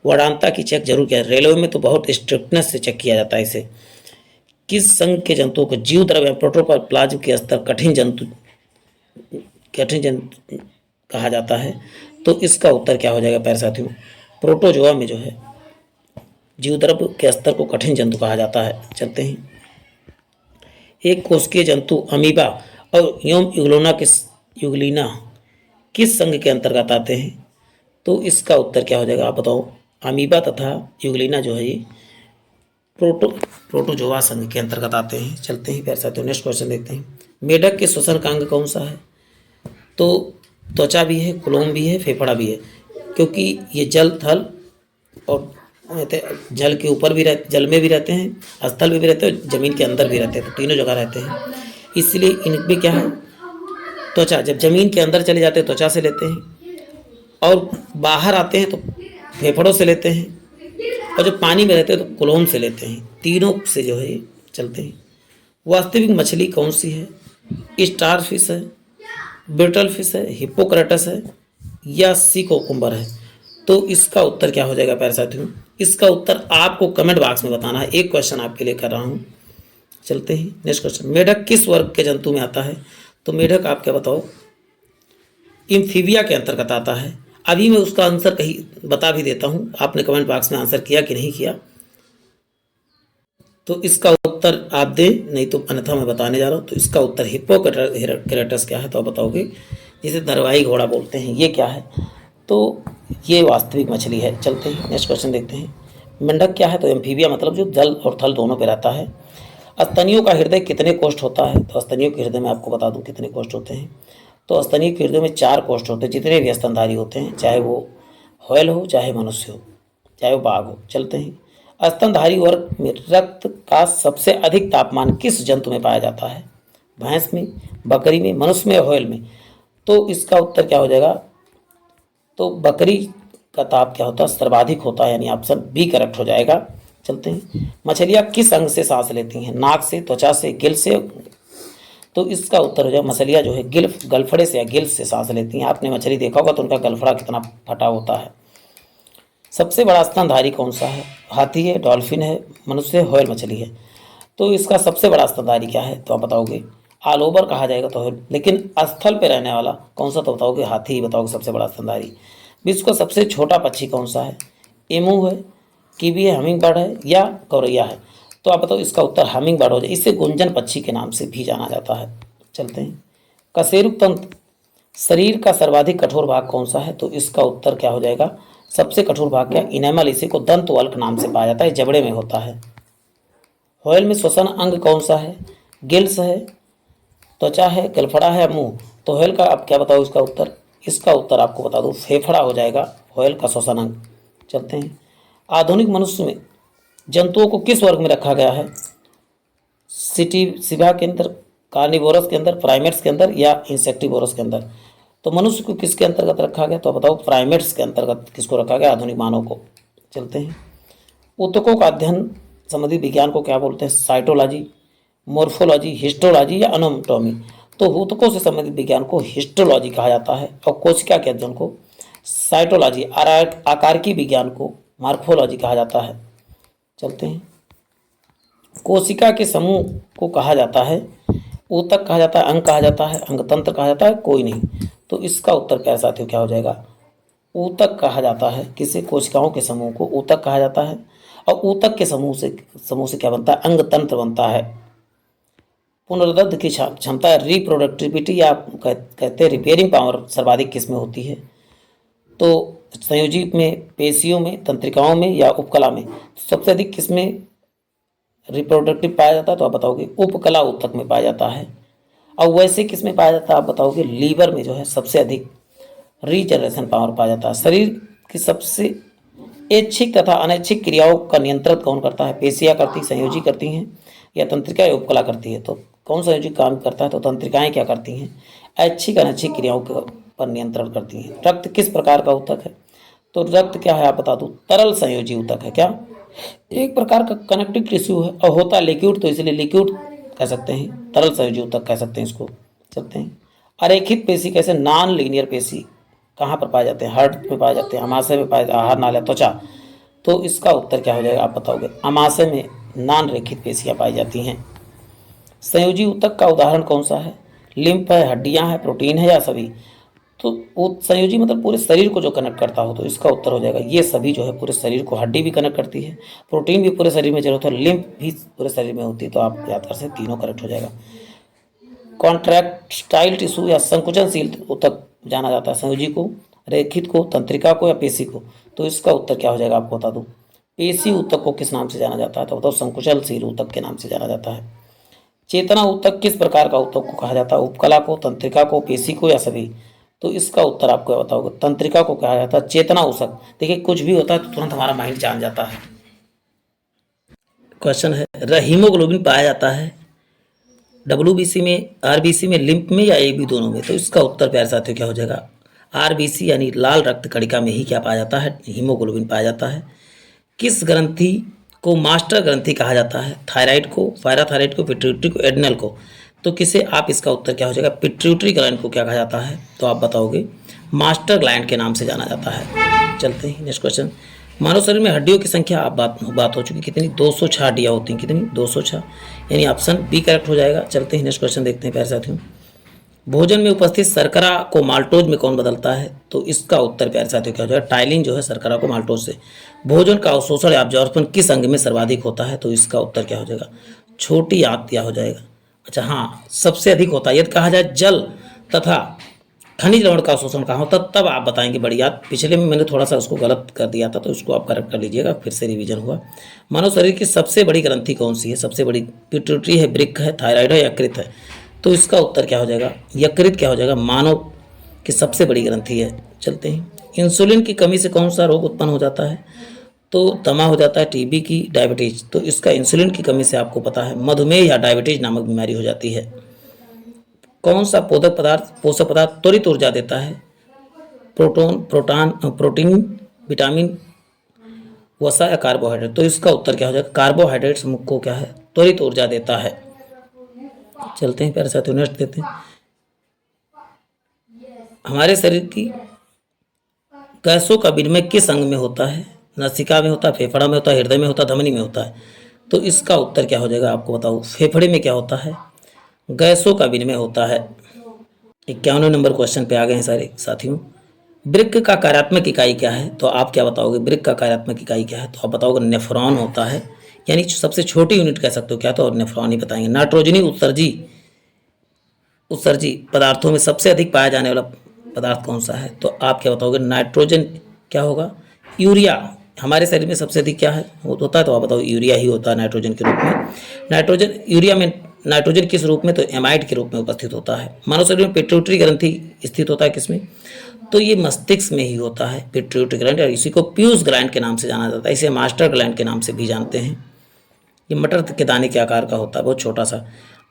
वर्णांतता की चेक जरूर किया। रेलवे में तो बहुत स्ट्रिक्टनेस से चेक किया जाता है इसे। किस संघ के जंतुओं को जीव द्रव्य प्रोटोप्लाज्म के स्तर कठिन जंतु कहा जाता है? तो इसका उत्तर क्या हो जाएगा प्यारे साथियों? प्रोटोजोआ में जो है जीवद्रव्य के स्तर को कठिन जंतु कहा जाता है। चलते हैं। एक कोशिकीय जंतु अमीबा और यूग्लिना किस संघ के अंतर्गत आते हैं? तो इसका उत्तर क्या हो जाएगा? आप बताओ। अमीबा तथा यूग्लिना जो है ये प्रोटोजोआ संघ के अंतर्गत आते हैं। चलते हैं प्यारे साथियों, नेक्स्ट क्वेश्चन देखते हैं। मेढक के श्वसन का अंग कौन सा है? तो त्वचा भी है, कुलोम भी है, फेफड़ा भी है, क्योंकि ये जल, थल और जल के ऊपर भी रहते, जल में भी रहते हैं, स्थल में भी रहते हैं, जमीन के अंदर भी रहते हैं, तो तीनों जगह रहते हैं। इसलिए इनमें क्या है? त्वचा। जब जमीन के अंदर चले जाते हैं त्वचा से लेते हैं, और बाहर आते हैं तो फेफड़ों से लेते हैं, और जब पानी में रहते हैं तो कुलोम से लेते हैं। तीनों से जो है चलते हैं। वास्तविक मछली कौन सी है? स्टार फिश है, ब्रिटल फिश है, हिप्पोक्रेटस है, या सी कोकुम्बर है? तो इसका उत्तर क्या हो जाएगा प्यारे साथियों? इसका उत्तर आपको कमेंट बॉक्स में बताना है। एक क्वेश्चन आपके लिए कर रहा हूँ। चलते हैं नेक्स्ट क्वेश्चन। मेढक किस वर्ग के जंतु में आता है? तो मेढक आप क्या बताओ? इम्फीबिया के अंतर्गत आता है। अभी मैं उसका आंसर कहीं बता भी देता हूँ, आपने कमेंट बॉक्स में आंसर किया कि नहीं किया? तो इसका उत्तर आप दे, नहीं तो अन्यथा मैं बताने जा रहा हूँ। तो इसका उत्तर हिप्पोक्रेटस क्या है? तो आप बताओगे। जिसे दरवाही घोड़ा बोलते हैं, ये क्या है? तो ये वास्तविक मछली है। चलते हैं नेक्स्ट क्वेश्चन देखते हैं। मेंढक क्या है? तो एम्फीबिया, मतलब जो जल और थल दोनों पे रहता है। स्तनियों का हृदय कितने कोष्ठ होता है? तो स्तनियों के हृदय में आपको बता दूं कितने कोष्ठ होते हैं। तो स्तनियों के हृदय में 4 कोष्ठ होते हैं, जितने भी स्तनधारी होते हैं, चाहे वो व्हेल हो, चाहे मनुष्य हो, चाहे वो बाघ हो। चलते हैं। स्तनधारी वर्ग में रक्त का सबसे अधिक तापमान किस जंतु में पाया जाता है? भैंस में, बकरी में, मनुष्य में या व्हेल में? तो इसका उत्तर क्या हो जाएगा? तो बकरी का ताप क्या होता है? सर्वाधिक होता है, यानी ऑप्शन बी करेक्ट हो जाएगा। चलते हैं। मछलियाँ किस अंग से सांस लेती हैं? नाक से, त्वचा से, गिल से? तो इसका उत्तर हो जाएगा मछलियाँ जो है गलफड़े से या गिल्स से सांस लेती हैं। आपने मछली देखा होगा तो उनका गलफड़ा कितना फटा होता है। सबसे बड़ा स्तनधारी कौन सा है? हाथी है, डॉल्फिन है, मनुष्य है, व्हेल मछली है। तो इसका सबसे बड़ा स्तनधारी क्या है? तो आप बताओगे ऑल ओवर कहा जाएगा तो व्हेल, लेकिन स्थल पे रहने वाला कौन सा? तो बताओगे हाथी ही बताओगे सबसे बड़ा स्तनधारी। विश्व का सबसे छोटा पक्षी कौन सा है? एमू है, कीवी है, हमिंग बर्ड है या गौरैया है? तो आप बताओ इसका उत्तर हमिंग बर्ड हो जाए। इसे गुंजन पक्षी के नाम से भी जाना जाता है। चलते हैं, कशेरुक तंत्र शरीर का सर्वाधिक कठोर भाग कौन सा है? तो इसका उत्तर क्या हो जाएगा? सबसे कठोर भाग क्या? इनेमल, इसी को दंत वल्क नाम से पाया जाता है, जबड़े में होता है। व्हेल में श्वसन अंग कौन सा है? गिल्स है, त्वचा है, गलफड़ा है, मुंह? तो व्हेल का आप क्या बताओ इसका उत्तर? इसका उत्तर आपको बता दूं फेफड़ा हो जाएगा व्हेल का श्वसन अंग। चलते हैं, आधुनिक मनुष्य में जंतुओं को किस वर्ग में रखा गया है? सिटिसिवा के अंदर, कार्निवोरस के अंदर, प्राइमेट्स के अंदर या इंसेक्टिवोरस के अंदर? तो मनुष्य को किसके अंतर्गत रखा गया? तो बताओ प्राइमेट्स के अंतर्गत किसको रखा गया? आधुनिक मानव को। चलते हैं, ऊतकों का अध्ययन संबंधी विज्ञान को क्या बोलते हैं? साइटोलॉजी, मोर्फोलॉजी, हिस्टोलॉजी या एनाटॉमी? तो ऊतकों से संबंधित विज्ञान को हिस्टोलॉजी कहा जाता है और कोशिका के अध्ययन को साइटोलॉजी, आकार की विज्ञान को मार्फोलॉजी कहा जाता है। चलते हैं, कोशिका के समूह को कहा जाता है ऊतक कहा जाता है, अंग कहा जाता है, अंगतंत्र कहा जाता है, कोई नहीं? तो इसका उत्तर प्यारे साथियों क्या हो जाएगा? ऊतक कहा जाता है। किसे? कोशिकाओं के समूह को ऊतक कहा जाता है और ऊतक के समूह से क्या बनता है? अंगतंत्र बनता है। पुनरुत्पादन की क्षमता, रिप्रोडक्टिविटी या कहते हैं रिपेयरिंग पावर सर्वाधिक किसमें होती है? तो संयोजी में, पेशियों में, तंत्रिकाओं में या उपकला में? सबसे अधिक किसमें रिप्रोडक्टिव पाया जाता है? तो आप बताओगे उपकला ऊतक में पाया जाता है। और वैसे किस में पाया जाता है? आप बताओगे लीवर में जो है सबसे अधिक रीजनरेशन पावर पाया जाता है। शरीर की सबसे ऐच्छिक तथा अनैच्छिक क्रियाओं का नियंत्रण कौन करता है? पेशियाँ करती, संयोजी करती हैं या तंत्रिका या उपकला करती है? तो कौन संयोजी काम करता है? तो तंत्रिकाएं क्या करती हैं? ऐच्छिक अनैच्छिक क्रियाओं पर नियंत्रण करती हैं। रक्त किस प्रकार का ऊतक है? तो रक्त क्या है आप बता दूं? तरल संयोजी ऊतक है। क्या? एक प्रकार का कनेक्टिव टिश्यू है और होता लिक्विड, तो इसलिए लिक्विड कह सकते हैं, तरल संयोजी ऊतक कह सकते हैं इसको। चलते हैं, अरेखित पेशी कैसे? नॉन लीनियर पेशी कहाँ पर पाए जाते हैं? हार्ट में पाए जाते हैं, अमाशय में पाए, आहार नाल, त्वचा? तो इसका उत्तर क्या हो जाएगा आप बताओगे? अमाशय में नॉन रेखित पेशियाँ पाई जाती हैं। संयोजी ऊतक का उदाहरण कौन सा है? लिम्फ है, हड्डियाँ है, प्रोटीन है या सभी? तो वो संयोजी मतलब पूरे शरीर को जो कनेक्ट करता हो, तो इसका उत्तर हो जाएगा ये सभी जो है पूरे शरीर को। हड्डी भी कनेक्ट करती है, प्रोटीन भी पूरे शरीर में जरूरत है, लिम्फ भी पूरे शरीर में होती है। तो आप याद कर सकते, तीनों करेक्ट हो जाएगा। कॉन्ट्रैक्टाइल टिश्यू या संकुचनशील ऊतक जाना जाता है संयोजी को, रेखित को, तंत्रिका को या पेशी को? तो इसका उत्तर क्या हो जाएगा आपको बता दूं? पेशी ऊतक को किस नाम से जाना जाता है? तो बताओ संकुचनशील ऊतक के नाम से जाना जाता है। चेतना ऊतक किस प्रकार का ऊतक को कहा जाता है? उपकला को, तंत्रिका को, पेशी को या सभी? तो इसका उत्तर आपको बताओगे तंत्रिका को कहा जाता है। चेतना ऊतक, देखिए कुछ भी होता है तो तुरंत हमारा माइंड जान जाता है। क्वेश्चन है, हीमोग्लोबिन पाया जाता है डब्ल्यूबीसी में, आरबीसी में, लिम्फ में या एबी दोनों में? तो इसका उत्तर प्यारे साथियों क्या हो जाएगा? आरबीसी यानी लाल रक्त कणिका में ही क्या पाया जाता है? हीमोग्लोबिन पाया जाता है। किस ग्रंथि को मास्टर ग्रंथि कहा जाता है? थायराइड को, पैराथायराइड को, पिट्यूटरी को, एड्रिनल को? तो किसे? आप इसका उत्तर क्या हो जाएगा? पिट्यूटरी ग्लैंड को क्या कहा जाता है? तो आप बताओगे मास्टर ग्लैंड के नाम से जाना जाता है। चलते हैं नेक्स्ट क्वेश्चन। मानव शरीर में हड्डियों की संख्या आप बात हो चुकी, कितनी? 206 हड्डियाँ होती हैं। कितनी? 206, यानी ऑप्शन बी करेक्ट हो जाएगा। चलते हैं नेक्स्ट क्वेश्चन देखते हैं प्यारे साथियों। भोजन में उपस्थित शर्करा को माल्टोज में कौन बदलता है? तो इसका उत्तर प्यारे साथियों क्या हो जाएगा? टाइलिन जो है शर्करा को माल्टोज से। भोजन का अवशोषण या अब्जॉर्प्शन किस अंग में सर्वाधिक होता है? तो इसका उत्तर क्या हो जाएगा? छोटी आंत क्या हो जाएगा? अच्छा हाँ, सबसे अधिक होता है। यदि कहा जाए जल तथा खनिज लवण का अवशोषण कहाँ होता, तब आप बताएंगे। बड़ी याद, पिछले में मैंने थोड़ा सा उसको गलत कर दिया था, तो इसको आप करेक्ट कर लीजिएगा, फिर से रिवीजन हुआ। मानव शरीर की सबसे बड़ी ग्रंथि कौन सी है? सबसे बड़ी पिट्यूटरी है, वृक्क है, थायराइड है, यकृत है? तो इसका उत्तर क्या हो जाएगा? यकृत क्या हो जाएगा? मानव की सबसे बड़ी ग्रंथि है। चलते हैं, इंसुलिन की कमी से कौन सा रोग उत्पन्न हो जाता है? तो दमा हो जाता है, टीबी की, डायबिटीज? तो इसका इंसुलिन की कमी से आपको पता है मधुमेह या डायबिटीज नामक बीमारी हो जाती है। कौन सा पोषक पदार्थ त्वरित ऊर्जा देता है? प्रोटीन, विटामिन, वसा या कार्बोहाइड्रेट? तो इसका उत्तर क्या हो जाएगा? कार्बोहाइड्रेट्स को क्या है? त्वरित ऊर्जा देता है। चलते हैं प्यारे साथियों, नेक्स्ट देते हैं। हमारे शरीर की गैसों का विनिमय किस अंग में होता है? नासिका में होता है, फेफड़ा में होता है, हृदय में होता है, धमनी में होता है? तो इसका उत्तर क्या हो जाएगा आपको बताओ। फेफड़े में क्या होता है? गैसों का विनिमय होता है। 51वें नंबर क्वेश्चन पे आ गए हैं सारे साथियों। वृक्क का कार्यात्मक इकाई क्या है? तो आप क्या बताओगे, वृक्क का कार्यात्मक इकाई क्या है? तो आप बताओगे नेफ्रॉन होता है, यानी सबसे छोटी यूनिट कह सकते हो क्या, तो नेफ्रॉन ही बताएंगे। नाइट्रोजनी उत्सर्जी पदार्थों में सबसे अधिक पाया जाने वाला पदार्थ कौन सा है? तो आप क्या बताओगे, नाइट्रोजन क्या होगा, यूरिया। हमारे शरीर में सबसे अधिक क्या है होता है? तो आप बताओ यूरिया ही होता है नाइट्रोजन के रूप में। नाइट्रोजन यूरिया में नाइट्रोजन किस रूप में? तो एमाइड के रूप में उपस्थित होता है। मानव शरीर में पिट्यूटरी ग्रंथि स्थित होता है किसमें? तो ये मस्तिष्क में ही होता है पिट्यूटरी ग्लैंड, और इसी को पीयूष ग्लैंड के नाम से जाना जाता है। इसे मास्टर ग्लैंड के नाम से भी जानते हैं। ये मटर के दाने के आकार का होता है, बहुत छोटा सा।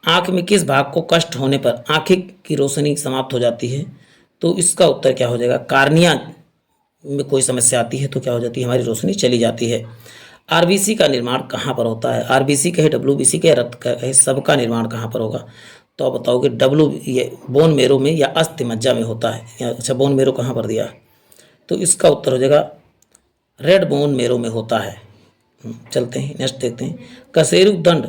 आँख में किस भाग को कष्ट होने पर आँखें की रोशनी समाप्त हो जाती है? तो इसका उत्तर क्या हो जाएगा, कार्निया में कोई समस्या आती है तो क्या हो जाती है, हमारी रोशनी चली जाती है। आरबीसी का निर्माण कहाँ पर होता है? आरबीसी कहे, डब्ल्यूबीसी कहे, रक्त कहे, सबका निर्माण कहाँ पर होगा? तो आप बताओगे ये बोन मेरो में या अस्थि मज्जा में होता है। अच्छा, बोन मेरो कहाँ पर दिया? तो इसका उत्तर हो जाएगा रेड बोन मेरो में होता है। चलते हैं नेक्स्ट देखते हैं। कशेरुक दंड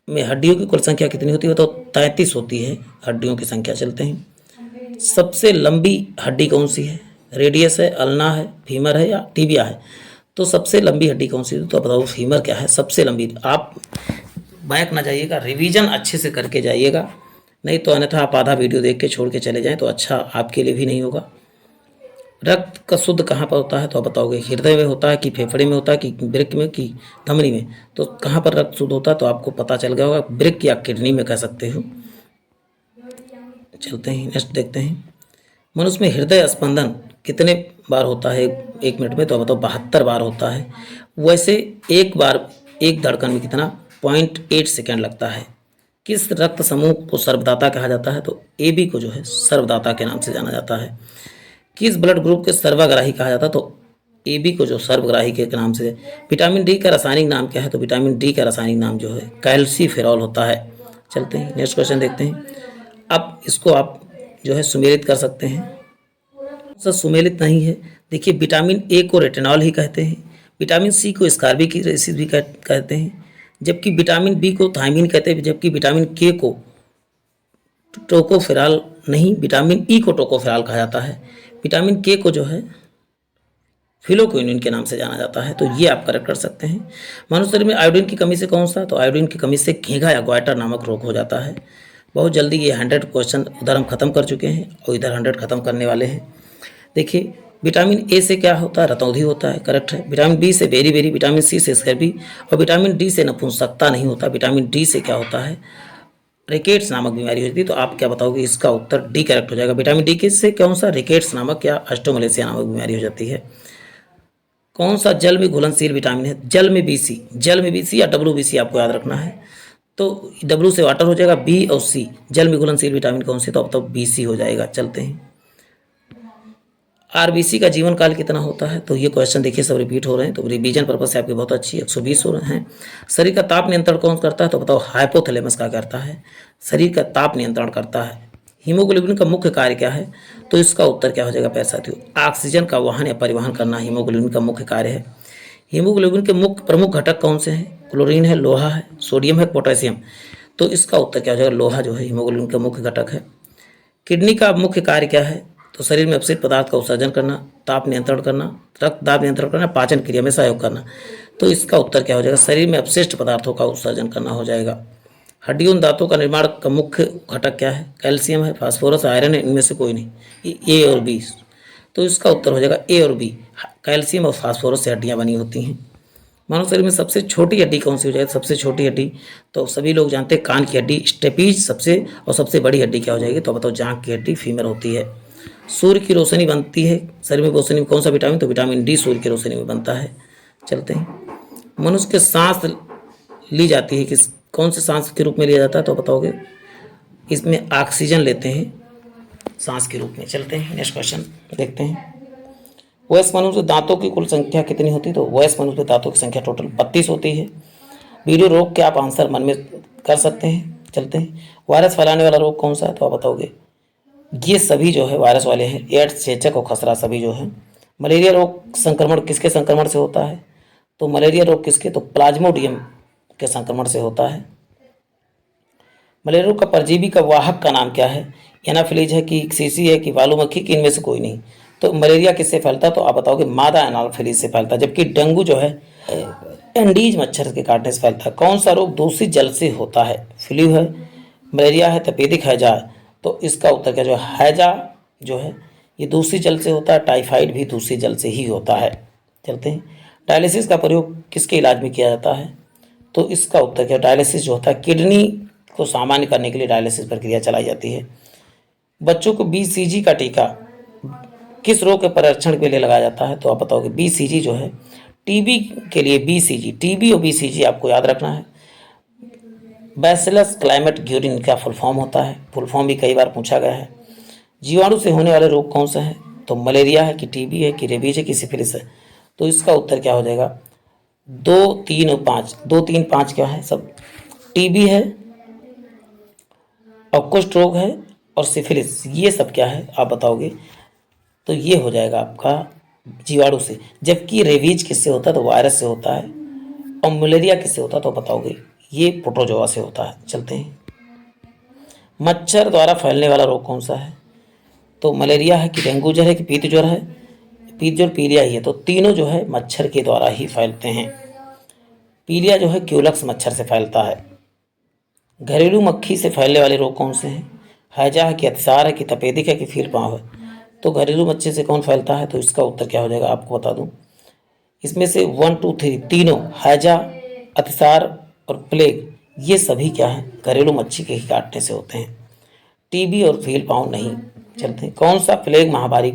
में हड्डियों की कुल संख्या कितनी होती है? तो 33 होती है हड्डियों की संख्या। चलते हैं। सबसे लंबी हड्डी कौन सी है? रेडियस है, अल्ना है, फीमर है या टीबिया है? तो सबसे लंबी हड्डी कौन सी है? तो बताओ फीमर क्या है सबसे लंबी। आप बैक ना जाइएगा, रिवीजन अच्छे से करके जाइएगा, नहीं तो अन्यथा आप आधा वीडियो देख के छोड़ के चले जाएं तो अच्छा आपके लिए भी नहीं होगा। रक्त का शुद्ध कहाँ पर होता है? तो आप बताओगे हृदय में होता है कि फेफड़े में होता है कि वृक्क में कि धमनी में? तो कहाँ पर रक्त शुद्ध होता है? तो आपको पता चल गया होगा, वृक्क या किडनी में कह सकते हो। चलते हैं नेक्स्ट देखते हैं। मनुष्य में हृदय स्पंदन कितने बार होता है 1 मिनट में? तो बताओ 72 बार होता है। वैसे एक बार एक धड़कन में कितना 0.8 सेकेंड लगता है। किस रक्त समूह को सर्वदाता कहा जाता है? तो AB को जो है सर्वदाता के नाम से जाना जाता है। किस ब्लड ग्रुप के सर्वग्राही कहा जाता है? तो AB को जो सर्वग्राही के नाम से। विटामिन डी का रासायनिक नाम क्या है? तो विटामिन डी का रासायनिक नाम जो है कैल्सीफेरॉल होता है। चलते हैं नेक्स्ट क्वेश्चन देखते हैं। अब इसको आप जो है सुमेलित कर सकते हैं। सर सुमेलित नहीं है, देखिए विटामिन ए को रेटिनॉल ही कहते हैं, विटामिन सी को स्कारबिक एसिड भी कहते हैं, जबकि विटामिन बी को थायमिन कहते हैं, जबकि विटामिन के को टोकोफेरॉल नहीं, विटामिन ई को टोकोफेरॉल कहा जाता है। विटामिन के को जो है फिलोक्विनिन के नाम से जाना जाता है। तो ये आप करेक्ट कर सकते हैं। मानव शरीर में आयोडीन की कमी से कौन सा? तो आयोडीन की कमी से घेंघा या ग्वाइटर नामक रोग हो जाता है। बहुत जल्दी ये 100 क्वेश्चन उधर हम खत्म कर चुके हैं और इधर 100 खत्म करने वाले हैं। देखिए विटामिन ए से क्या होता है? रतौंधी होता है, करेक्ट है। विटामिन बी से बेरी, विटामिन सी से स्कर्वी और विटामिन डी से नपुंसकता नहीं होता। विटामिन डी से क्या होता है? रिकेट्स नामक बीमारी होती है। तो आप क्या बताओगे? इसका उत्तर डी करेक्ट हो जाएगा। विटामिन डी से कौन सा? रिकेट्स नामक या ऑस्टियोमलेशिया नामक बीमारी हो जाती है। कौन सा जल में घुलनशील विटामिन है? जल में बीसी या WBC आपको याद रखना है। तो W से वाटर हो जाएगा, B और C जल में घुलनशील विटामिन कौन से? तो अब तो BC हो जाएगा। चलते हैं। आरबीसी का जीवन काल कितना होता है? तो ये क्वेश्चन देखिए सब रिपीट हो रहे हैं, तो रिवीजन पर्पज से आपके बहुत अच्छी 120 हो रहे हैं। शरीर का ताप नियंत्रण कौन करता है? तो बताओ हाइपोथैलेमस का करता है, शरीर का ताप नियंत्रण करता है। हीमोग्लोबिन का मुख्य कार्य क्या है? तो इसका उत्तर क्या हो जाएगा प्यारे साथियों? ऑक्सीजन का वहन या परिवहन करना हीमोग्लोबिन का मुख्य कार्य है। हीमोग्लोबिन के मुख्य प्रमुख घटक कौन से हैं? क्लोरीन है, लोहा है, सोडियम है, पोटेशियम। तो इसका उत्तर क्या हो जाएगा? लोहा जो है हीमोग्लोबिन का मुख्य घटक है। किडनी का मुख्य कार्य क्या है? तो शरीर में अपशिष्ट पदार्थ का उत्सर्जन करना, ताप नियंत्रण करना, रक्तदाब नियंत्रण करना, पाचन क्रिया में सहयोग करना। तो इसका उत्तर क्या हो जाएगा? शरीर में अपशिष्ट पदार्थों का उत्सर्जन करना हो जाएगा। हड्डियों दांतों का निर्माण का मुख्य घटक क्या है? कैल्शियम है, फास्फोरस, आयरन है, इनमें से कोई नहीं, ए और बी। तो इसका उत्तर हो जाएगा ए और बी। कैल्शियम और फास्फोरस से हड्डियाँ बनी होती हैं। मानव शरीर में सबसे छोटी हड्डी कौन सी हो जाएगी? सबसे छोटी हड्डी तो सभी लोग जानते हैं कान की हड्डी स्टेपीज सबसे, और सबसे बड़ी हड्डी क्या हो जाएगी? तो बताओ जांघ की हड्डी फीमर होती है। सूर्य की रोशनी बनती है शरीर में रोशनी में कौन सा विटामिन? तो विटामिन डी सूर्य की रोशनी में बनता है। चलते हैं। मनुष्य के सांस ली जाती है किस कौन से सांस के रूप में लिया जाता है? तो बताओगे इसमें ऑक्सीजन लेते हैं सांस के रूप में। चलते हैं नेक्स्ट क्वेश्चन देखते हैं। वयस्क मनुष्य के दांतों की कुल संख्या कितनी होती है? तो वयस्क मनुष्य के दांतों की संख्या टोटल 32 होती है। वीडियो रोक के आप आंसर मन में कर सकते हैं। चलते हैं। वायरस फैलाने वाला रोग कौन सा है तो आप बताओगे। ये सभी जो है वायरस वाले हैं, एड्स, चेचक और खसरा सभी जो है। मलेरिया रोग संक्रमण किसके संक्रमण से होता है तो मलेरिया रोग किसके, तो प्लाज्मोडियम के संक्रमण से होता है। मलेरिया रोग का परजीवी का वाहक का नाम क्या है, एनाफिलीज है कि सीसी है कि बालू मक्खी कि इनमें से कोई नहीं। तो मलेरिया किससे फैलता है तो आप बताओगे मादा एनाफिलीज से फैलता है, जबकि डेंगू जो है एंडीज मच्छर के काटने से फैलता है। कौन सा रोग दूषित जल से होता है, फ्लू है, मलेरिया है, तपेदिक हैजा है। तो इसका उत्तर क्या जो हैजा जो है ये दूषित जल से होता है, टाइफाइड भी दूषित जल से ही होता है। चलते हैं। डायलिसिस का प्रयोग किसके इलाज में किया जाता है तो इसका उत्तर क्या, डायलिसिस जो होता है किडनी को सामान्य करने के लिए डायलिसिस प्रक्रिया चलाई जाती है। बच्चों को बीसीजी का टीका किस रोग के परीक्षण के लिए लगाया जाता है तो आप बताओगे बीसीजी जो है टीबी के लिए। बीसीजी, टीबी और बीसीजी आपको याद रखना है। बैसिलस क्लाइमेट ग्यूरिन का फुल फॉर्म होता है, फुल फॉर्म भी कई बार पूछा गया है। जीवाणु से होने वाले रोग कौन सा है तो मलेरिया है कि टीबी है कि रेबीज है कि सिफिलिस है। तो इसका उत्तर क्या हो जाएगा, 2, 3 और 5। 2, 3, 5 क्या है सब, टीबी है और कुष्ठ रोग है और सिफिलिस, ये सब क्या है आप बताओगे। तो ये हो जाएगा आपका जीवाणु से। जबकि रेबीज किससे होता है तो वायरस से होता है, और मलेरिया किससे होता है तो बताओगे ये प्रोटोजोआ से होता है। चलते हैं। मच्छर द्वारा फैलने वाला रोग कौन सा है तो मलेरिया है कि डेंगू ज्वर है कि पीत ज्वर है, पीत ज्वर पीलिया ही है। तो तीनों जो है मच्छर के द्वारा ही फैलते हैं। पीलिया जो है क्यूलक्स मच्छर से फैलता है। घरेलू मक्खी से फैलने वाले रोग कौन से हैं, हैजा है कि अतिसार है कि तपेदिक है कि फील पाँव है। तो घरेलू मच्छर से कौन फैलता है तो इसका उत्तर क्या हो जाएगा आपको बता दूं। इसमें से 1, 2, 3 तीनों, हैजा, अतिसार और प्लेग, ये सभी क्या है घरेलू मच्छी के ही काटने से होते हैं। टीबी और फील पाँव नहीं। चलते हैं। कौन सा प्लेग महामारी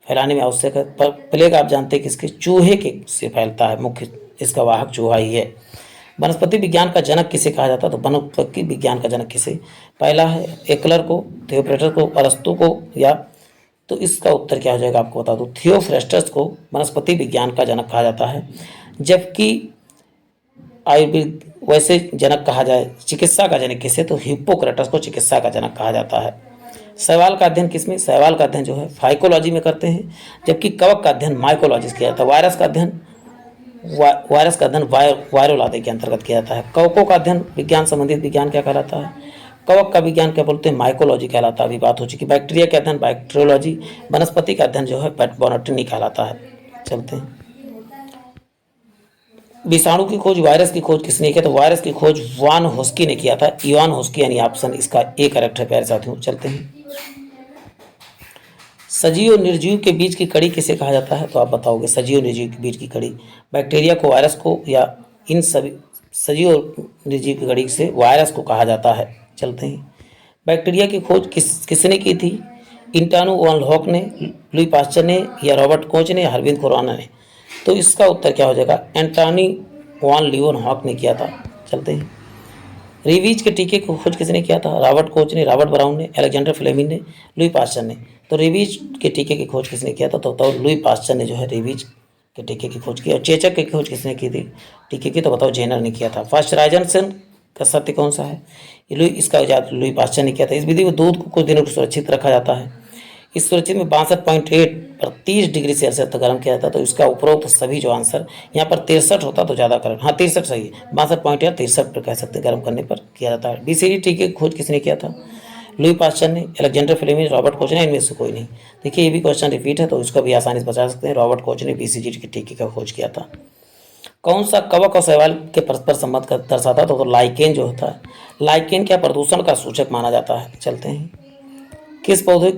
फैलाने में आवश्यक है, पर प्लेग आप जानते हैं किसके, चूहे के से फैलता है, मुख्य इसका वाहक चूहा ही है। वनस्पति विज्ञान का जनक किसे कहा जाता है तो वनस्पति विज्ञान का जनक किसे, पहला है एकलर को, थियोफ्रेस्टस को, अरस्तु को, या तो इसका उत्तर क्या हो जाएगा आपको बता दूं, थियोफ्रेस्टस को वनस्पति विज्ञान का जनक कहा जाता है। जबकि आयुर्वेद वैसे जनक कहा जाए, चिकित्सा का जनक किसे तो हिप्पोक्रेटस को चिकित्सा का जनक कहा जाता है। शैवाल का अध्ययन किसमें, शैवाल का अध्ययन जो है फाइकोलॉजी में करते हैं, जबकि कवक का अध्ययन माइकोलॉजी से किया जाता है। वायरस का अध्ययन वायरोलॉजी के अंतर्गत किया जाता है। कवकों का अध्ययन विज्ञान संबंधित विज्ञान क्या कहलाता है, कवक का विज्ञान क्या बोलते हैं, माइकोलॉजी कहलाता है। अभी बात हो चुकी। बैक्टीरिया का अध्ययन बैक्टीरियोलॉजी, वनस्पति का अध्ययन जो है बॉटनी कहलाता है। चलते हैं। विषाणु की खोज, वायरस की खोज किसने किया तो वायरस की खोज वान होस्की ने किया था। इवान होस्की यानी ऑप्शन इसका ए करेक्ट है प्यारे साथियों। चलते हैं। सजीव और निर्जीव के बीच की कड़ी किसे कहा जाता है तो आप बताओगे सजीव और निर्जीव के बीच की कड़ी, बैक्टीरिया को, वायरस को, या इन सभी सजीव और निर्जीव की कड़ी से वायरस को कहा जाता है। चलते हैं। बैक्टीरिया की खोज किसने की थी, इंटानू वान हॉक ने, लुई पास्चर ने, या रॉबर्ट कोच ने, या अरविंद खुराना ने। तो इसका उत्तर क्या हो जाएगा, एंटोनी वान लीवन हॉक ने किया था। चलते हैं। रेबीज के टीके की खोज किसने किया था, रॉबर्ट कोच ने, रॉबर्ट ब्राउन ने, अलेक्जेंडर फ्लेमिंग ने, लुई पास्चर ने। तो रेबीज के टीके की खोज किसने किया था तो बताओ लुई पास्चर ने जो है रेबीज के टीके की खोज की। और चेचक की खोज किसने की थी टीके की तो बताओ जेनर ने किया था। पाश्चराइजेशन का सत्य कौन सा है, ये इसका इजाद लुई पास्चर ने किया था। इस विधि में दूध को कुछ दिनों तक सुरक्षित रखा जाता है। इस सुरक्षित में 62.8 पर 30 डिग्री सेल्सियस तक गर्म किया जाता है। तो इसका उपरोक्त सभी जो आंसर यहाँ पर 63 होता तो ज़्यादा करेक्ट, हाँ 63 सही है, 62.8 63 पर कह सकते हैं गर्म करने पर किया जाता है। बीसीडी टीके की खोज किसने किया था, लुई पास्चर ने, अलेक्जेंडर फ्लेमिंग, रॉबर्ट कोच ने, इनमें से कोई नहीं। देखिए ये भी क्वेश्चन रिपीट है तो इसको भी आसानी से बचा सकते हैं। रॉबर्ट कोच ने बीसीजी के टीके का खोज किया था। कौन सा कवक और शैवाल के परस्पर संबंध का दर्शाता तो लाइकेन जो होता है, लाइकेन क्या प्रदूषण का सूचक माना जाता है। चलते हैं। किस पौधे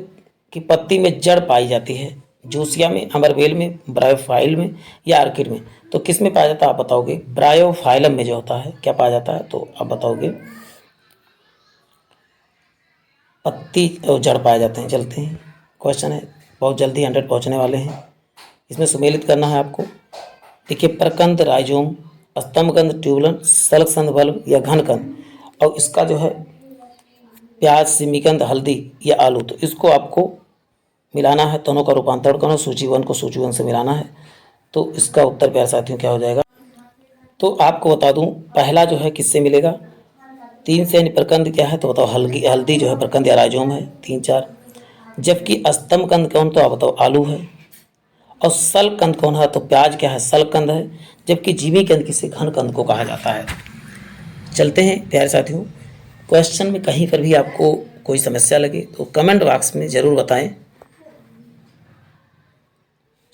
की पत्ती में जड़ पाई जाती है, जूसिया में, अमरबेल में, ब्रायोफाइल में, या आर्किड में। तो किस में पाया जाता है आप बताओगे, ब्रायोफाइलम में जो होता है क्या पाया जाता है तो आप बताओगे पत्ती और जड़ पाए जाते हैं। चलते हैं। क्वेश्चन है बहुत जल्दी 100 पहुंचने वाले हैं, इसमें सुमेलित करना है आपको। देखिए प्रकंद राइजोम, स्तंभकंद ट्यूबुलन, सल्कसंद बल्ब, या घनकंद। और इसका जो है प्याज, सिमीकंद, हल्दी या आलू। तो इसको आपको मिलाना है, दोनों का रूपांतरण करना, सूची 1 को सूची 1 से मिलाना है। तो इसका उत्तर प्यारे साथियों क्या हो जाएगा तो आपको बता दूं पहला जो है किससे मिलेगा, 3 से यानी प्रकंद क्या है तो बताओ हल्दी, हल्दी जो है प्रकंद या राइजोम है। 3 4 जबकि स्तंभकंद कौन तो आप बताओ आलू है। और सलकंद कौन है तो प्याज क्या है सलकंद है। जबकि जीमीकंद किसे घन कंद को कहा जाता है। चलते हैं प्यारे साथियों, क्वेश्चन में कहीं पर भी आपको कोई समस्या लगे तो कमेंट बॉक्स में ज़रूर बताएं।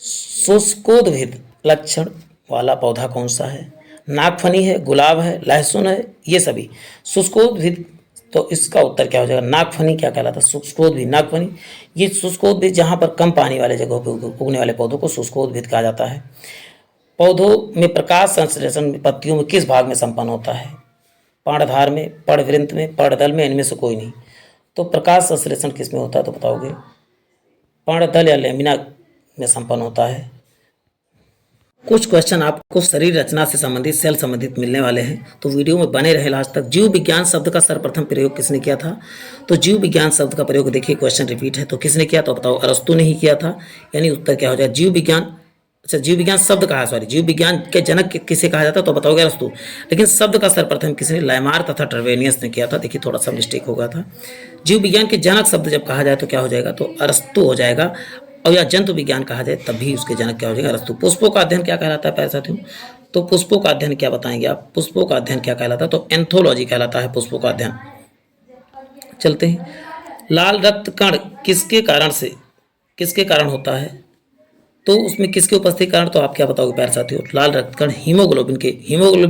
शुष्कोद्भिद लक्षण वाला पौधा कौन सा है? नागफनी है, गुलाब है, लहसुन है, ये सभी शुष्कोद्भिद। तो इसका उत्तर क्या हो जाएगा? नागफनी क्या कहलाता है? शुष्कोद्भिद नागफनी। ये शुष्कोद्भिद जहाँ पर कम पानी वाले जगहों पर उगने वाले पौधों को शुष्कोद्भिद कहा जाता है। पौधों में प्रकाश संश्लेषण पत्तियों में किस भाग में संपन्न होता है? पर्णधार में, पर्णवृंत में, पर्णदल में, इनमें से कोई नहीं। तो प्रकाश संश्लेषण किस में होता है तो बताओगे? पर्णदल या लेमिना में संपन्न होता है। कुछ क्वेश्चन आपको शरीर रचना से संबंधित, सेल संबंधित मिलने वाले हैं, तो वीडियो में बने रहे लास्ट तक। जीव विज्ञान शब्द का सर्वप्रथम प्रयोग किसने किया था? तो जीव विज्ञान शब्द का प्रयोग देखिए, क्वेश्चन रिपीट है, तो किसने किया तो बताओ? अरस्तु ने ही किया था। यानी उत्तर क्या हो जाए? जीव विज्ञान, अच्छा जीव विज्ञान शब्द कहा, सॉरी जीव विज्ञान के जनक किसे कहा जाता तो बताओगे? अरस्तु। लेकिन शब्द का सर्वप्रथम किसने? लाइमार तथा ट्रेवेनियस ने किया था। देखिए थोड़ा सा मिस्टेक हो गया था। जीव विज्ञान के जनक शब्द जब कहा जाए तो क्या हो जाएगा? तो अरस्तु हो जाएगा। और या जंतु विज्ञान कहा जाए तब भी उसके जनक क्या हो जाएगा? अरस्तु। पुष्पों का अध्ययन क्या कहलाता है प्यारे साथियों? तो पुष्पों का अध्ययन क्या बताएंगे आप? पुष्पों का अध्ययन क्या कहलाता है? तो एंथोलॉजी कहलाता है पुष्पों का अध्ययन। चलते हैं, लाल रक्त कण किसके कारण होता है? तो उसमें किसके उपस्थिति के कारण तो आप क्या बताओगे प्यारे साथियों? लाल रक्त कण हीमोग्लोबिन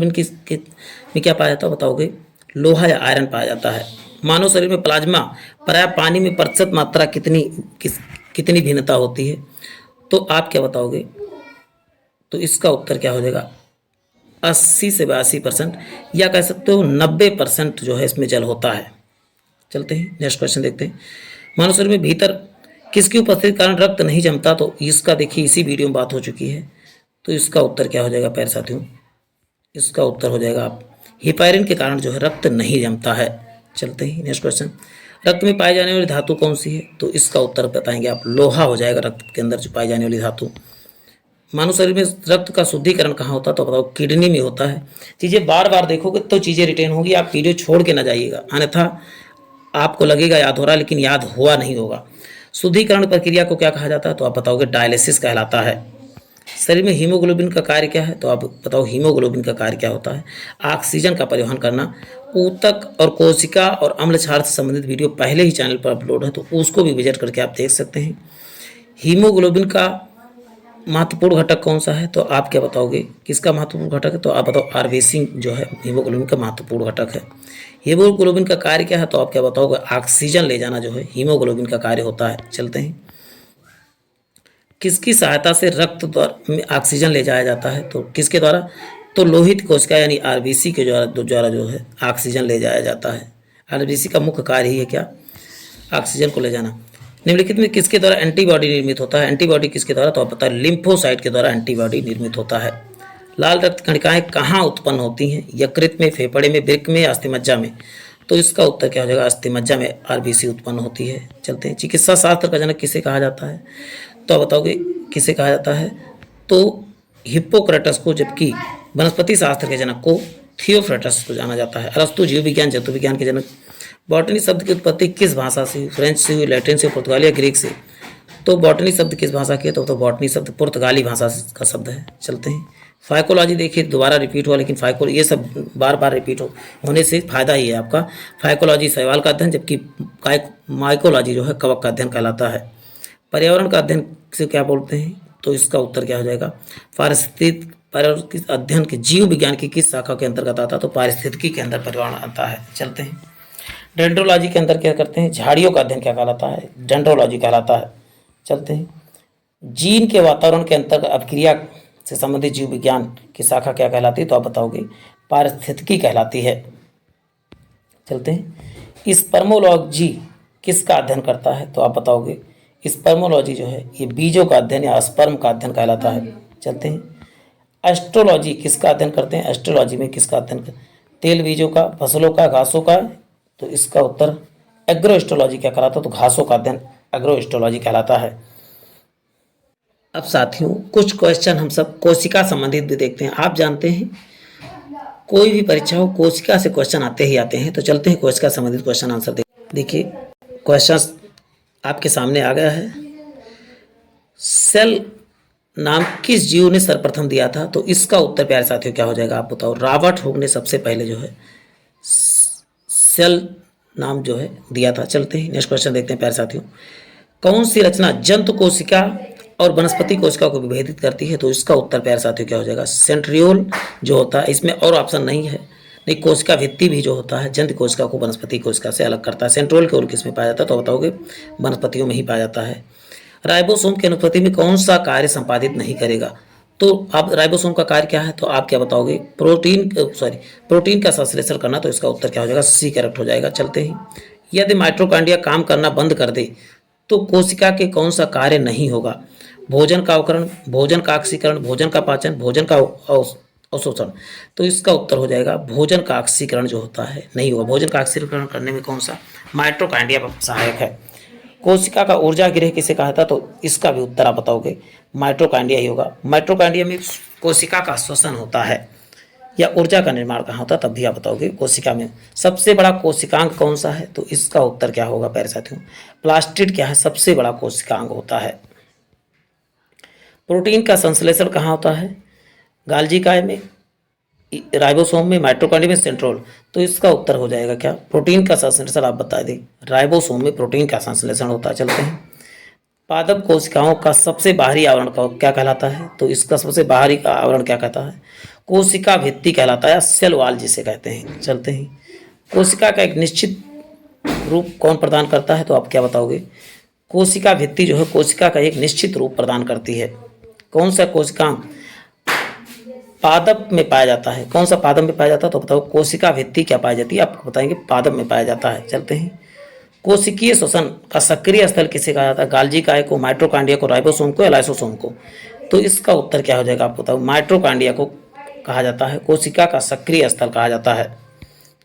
में क्या पाया जाता है बताओगे? लोहा या आयरन पाया जाता है। मानव शरीर में प्लाज्मा प्राय पानी में प्रतिशत मात्रा कितनी भिन्नता होती है? तो आप क्या बताओगे? तो इसका उत्तर क्या हो जाएगा? 80 से 82%, या कह सकते हो 90% जो है इसमें जल होता है। चलते हैं नेक्स्ट क्वेश्चन देखते हैं। मानव शरीर में भीतर किसकी उपस्थिति के कारण रक्त नहीं जमता? तो इसका देखिए इसी वीडियो में बात हो चुकी है। तो इसका उत्तर क्या हो जाएगा प्यारे साथियों? इसका उत्तर हो जाएगा आप हिपैरिन के कारण जो है रक्त नहीं जमता है। चलते हैं नेक्स्ट क्वेश्चन। रक्त में पाई जाने वाली धातु कौन सी है? तो इसका उत्तर बताएंगे आप, लोहा हो जाएगा रक्त के अंदर जो पाई जाने वाली धातु। मानव शरीर में रक्त का शुद्धिकरण कहाँ होता है? तो बताओ किडनी में होता है। चीज़ें बार बार देखोगे तो चीज़ें रिटेन होगी, आप वीडियो छोड़ के ना जाइएगा, अन्यथा आपको लगेगा याद हो रहा है लेकिन याद हुआ नहीं होगा। शुद्धिकरण प्रक्रिया को क्या कहा जाता है? तो आप बताओगे डायलिसिस कहलाता है। शरीर में हीमोग्लोबिन का कार्य क्या है? तो आप बताओ हीमोग्लोबिन का कार्य क्या होता है? ऑक्सीजन का परिवहन करना। ऊतक और कोशिका और अम्ल क्षार से संबंधित वीडियो पहले ही चैनल पर अपलोड है, तो उसको भी विजिट करके आप देख सकते हैं। हीमोग्लोबिन का महत्वपूर्ण घटक कौन सा है? तो आप क्या बताओगे किसका महत्वपूर्ण घटक है? तो आप बताओ आरबीसी जो है हीमोग्लोबिन का महत्वपूर्ण घटक है। हीमोग्लोबिन का कार्य क्या है? तो आप क्या बताओगे? ऑक्सीजन ले जाना जो है हीमोग्लोबिन का कार्य होता है। चलते हैं, किसकी सहायता से रक्त द्वारा में ऑक्सीजन ले जाया जाता है? तो किसके द्वारा? तो लोहित कोशिका यानी आरबीसी के द्वारा जो है ऑक्सीजन ले जाया जाता है। आरबीसी का मुख्य कार्य ही है क्या? ऑक्सीजन को ले जाना। निम्नलिखित में किसके द्वारा एंटीबॉडी निर्मित होता है? एंटीबॉडी किसके द्वारा? तो आप बताएं लिम्फोसाइट के द्वारा एंटीबॉडी निर्मित होता है। लाल रक्त कणिकाएं कहाँ उत्पन्न होती हैं? यकृत में, फेफड़े में, वृक्क में, अस्थिमज्जा में? तो इसका उत्तर क्या हो जाएगा? अस्थिमज्जा में आरबीसी उत्पन्न होती है। चलते हैं, चिकित्सा शास्त्र का जनक किसे कहा जाता है? तो आप बताओगे किसे कहा जाता है? तो हिप्पोक्रेटस को, जबकि वनस्पति शास्त्र के जनक को थियोफ्रेटस को जाना जाता है। अरस्तु जीव विज्ञान जंतु विज्ञान के जनक। बॉटनी शब्द की उत्पत्ति किस भाषा से? फ्रेंच से हुई, लैटिन से, पुर्तगाली या ग्रीक से? तो बॉटनी शब्द किस भाषा की है? तो बॉटनी शब्द पुर्तगाली भाषा का शब्द है। चलते हैं, फाइकोलॉजी देखिए दोबारा रिपीट हुआ, लेकिन ये सब बार बार रिपीट होने से फायदा ही है आपका। फाइकोलॉजी शैवाल का अध्ययन, जबकि माइकोलॉजी जो है कवक का अध्ययन कहलाता है। पर्यावरण का अध्ययन से क्या बोलते हैं? तो इसका उत्तर क्या हो जाएगा? पारिस्थितिक अध्ययन के जीव विज्ञान की किस शाखा के अंतर्गत आता है? तो पारिस्थितिकी के अंदर पर्यावरण आता है। चलते हैं, डेंड्रोलॉजी के अंदर क्या करते हैं? झाड़ियों का अध्ययन क्या कहलाता है? डेंड्रोलॉजी कहलाता है। चलते हैं, जीन के वातावरण के अंतर्गत अभिक्रिया से संबंधित जीव विज्ञान की शाखा क्या कहलाती है? तो आप बताओगे पारिस्थितिकी कहलाती है। चलते हैं, स्पर्मोलॉजी किसका अध्ययन करता है? तो आप बताओगे स्पर्मोलॉजी जो है ये बीजों का अध्ययन या स्पर्म का अध्ययन कहलाता है। चलते हैं, एस्ट्रोलॉजी किसका अध्ययन करते हैं? एस्ट्रोलॉजी में किसका अध्ययन करते हैं? तेल बीजों का, फसलों का, घासों का? तो इसका उत्तर एग्रो एस्ट्रोलॉजी क्या कहलाता है? तो घासों का अध्ययन एग्रो एस्ट्रोलॉजी कहलाता है। अब साथियों कुछ क्वेश्चन हम सब कोशिका संबंधित भी देखते हैं। आप जानते हैं कोई भी परीक्षा हो, कोशिका से क्वेश्चन आते ही आते हैं। तो चलते हैं कोशिका संबंधित क्वेश्चन आंसर देखिए क्वेश्चन आपके सामने आ गया है। सेल नाम किस जीव ने सर्वप्रथम दिया था? तो इसका उत्तर प्यारे साथियों क्या हो जाएगा, आप बताओ। रॉबर्ट हुक ने सबसे पहले जो है सेल नाम जो है दिया था। चलते हैं नेक्स्ट क्वेश्चन देखते हैं प्यारे साथियों। कौन सी रचना जंतु कोशिका और वनस्पति कोशिका को विभेदित करती है? तो इसका उत्तर प्यारे साथियों क्या हो जाएगा, सेंट्रियोल जो होता है। इसमें और ऑप्शन नहीं है, नहीं कोशिका भित्ति भी जो होता है जंतु कोशिका को वनस्पति कोशिका से अलग करता है। सेंट्रियोल केवल किस में पाया जाता है? तो बताओगे वनस्पतियों में ही पाया जाता है। राइबोसोम की अनुपस्थिति में कौन सा कार्य संपादित नहीं करेगा? तो आप राइबोसोम का कार्य क्या है? तो आप क्या बताओगे, प्रोटीन का संश्लेषण करना। तो इसका उत्तर क्या हो जाएगा, सी करेक्ट हो जाएगा। चलते हैं, यदि माइटोकॉन्ड्रिया काम करना बंद कर दे तो कोशिका के कौन सा कार्य नहीं होगा? भोजन का अवकरण, भोजन का ऑक्सीकरण, भोजन का पाचन, भोजन का अवशोषण। तो इसका उत्तर हो जाएगा भोजन का ऑक्सीकरण जो होता है नहीं होगा। भोजन का ऑक्सीकरण करने में कौन सा, माइटोकॉन्ड्रिया सहायक है। कोशिका का ऊर्जा गृह किसे कहा था? तो इसका भी उत्तर आप बताओगे माइटोकॉन्ड्रिया ही होगा। माइटोकॉन्ड्रिया में कोशिका का श्वसन होता है या ऊर्जा का निर्माण कहाँ होता है, तब भी आप बताओगे कोशिका में। सबसे बड़ा कोशिकांग कौन सा है? तो इसका उत्तर क्या होगा प्यारे साथियों, प्लास्टिड क्या है, सबसे बड़ा कोशिकांग होता है। प्रोटीन का संश्लेषण कहाँ होता है? गाल्जी काय में, राइबोसोम में, माइटोकॉन्ड्रिया में, सेंट्रोल। तो इसका उत्तर हो जाएगा क्या, प्रोटीन का संश्लेषण आप बता दें। राइबोसोम में प्रोटीन का संश्लेषण होता है। चलते हैं, पादप कोशिकाओं का सबसे बाहरी आवरण का क्या कहलाता है? तो इसका सबसे बाहरी का आवरण क्या कहता है? कोशिका भित्ति कहलाता है, सेल वॉल जिसे कहते हैं। चलते हैं, कोशिका का एक निश्चित रूप कौन प्रदान करता है? तो आप क्या बताओगे, कोशिका भित्ति जो है कोशिका का एक निश्चित रूप प्रदान करती है। कौन सा कोशिकांग पादप में पाया जाता है? कौन सा पादप में पाया जाता है? तो बताओ कोशिका भित्ति क्या पाई जाती है? आपको बताएंगे पादप में पाया जाता है। चलते हैं, कोशिकीय श्वसन का सक्रिय स्थल किसे कहा जाता है? गाल्जी काय को, माइटोकॉन्ड्रिया को, राइबोसोम को या लाइसोसोम को? तो इसका उत्तर क्या हो जाएगा, आप बताओ। माइटोकॉन्ड्रिया को कहा जाता है, कोशिका का सक्रिय स्थल कहा जाता है।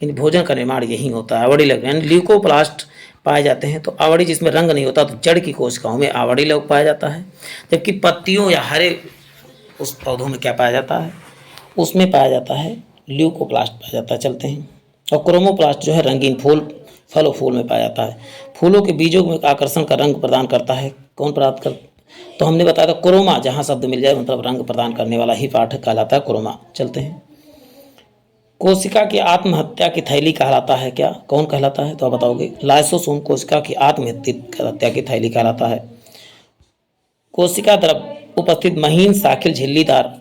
इन भोजन का निर्माण यही होता है। आवड़ी लौक यानी ल्यूकोप्लास्ट पाए जाते हैं। तो आवड़ी जिसमें रंग नहीं होता, तो जड़ की कोशिकाओं में आवड़ी लौक पाया जाता है। जबकि पत्तियों या हरे उस पौधों में क्या पाया जाता है, उसमें पाया जाता है ल्यूकोप्लास्ट पाया जाता है। चलते हैं, और क्रोमोप्लास्ट जो है रंगीन फल और फूल में पाया जाता है। फूलों के बीजों में आकर्षण का रंग प्रदान करता है, कौन प्रदान कर? तो हमने बताया था क्रोमा, जहाँ शब्द मिल जाए मतलब रंग प्रदान करने वाला ही पाठ कहलाता है क्रोमा। चलते हैं, कोशिका की आत्महत्या की थैली कहलाता है क्या, कौन कहलाता है? तो आप बताओगे लाइसोसोम कोशिका की आत्महत्या की थैली कहलाता है। कोशिका द्रव उपस्थित महीन साखिल झिल्लीदार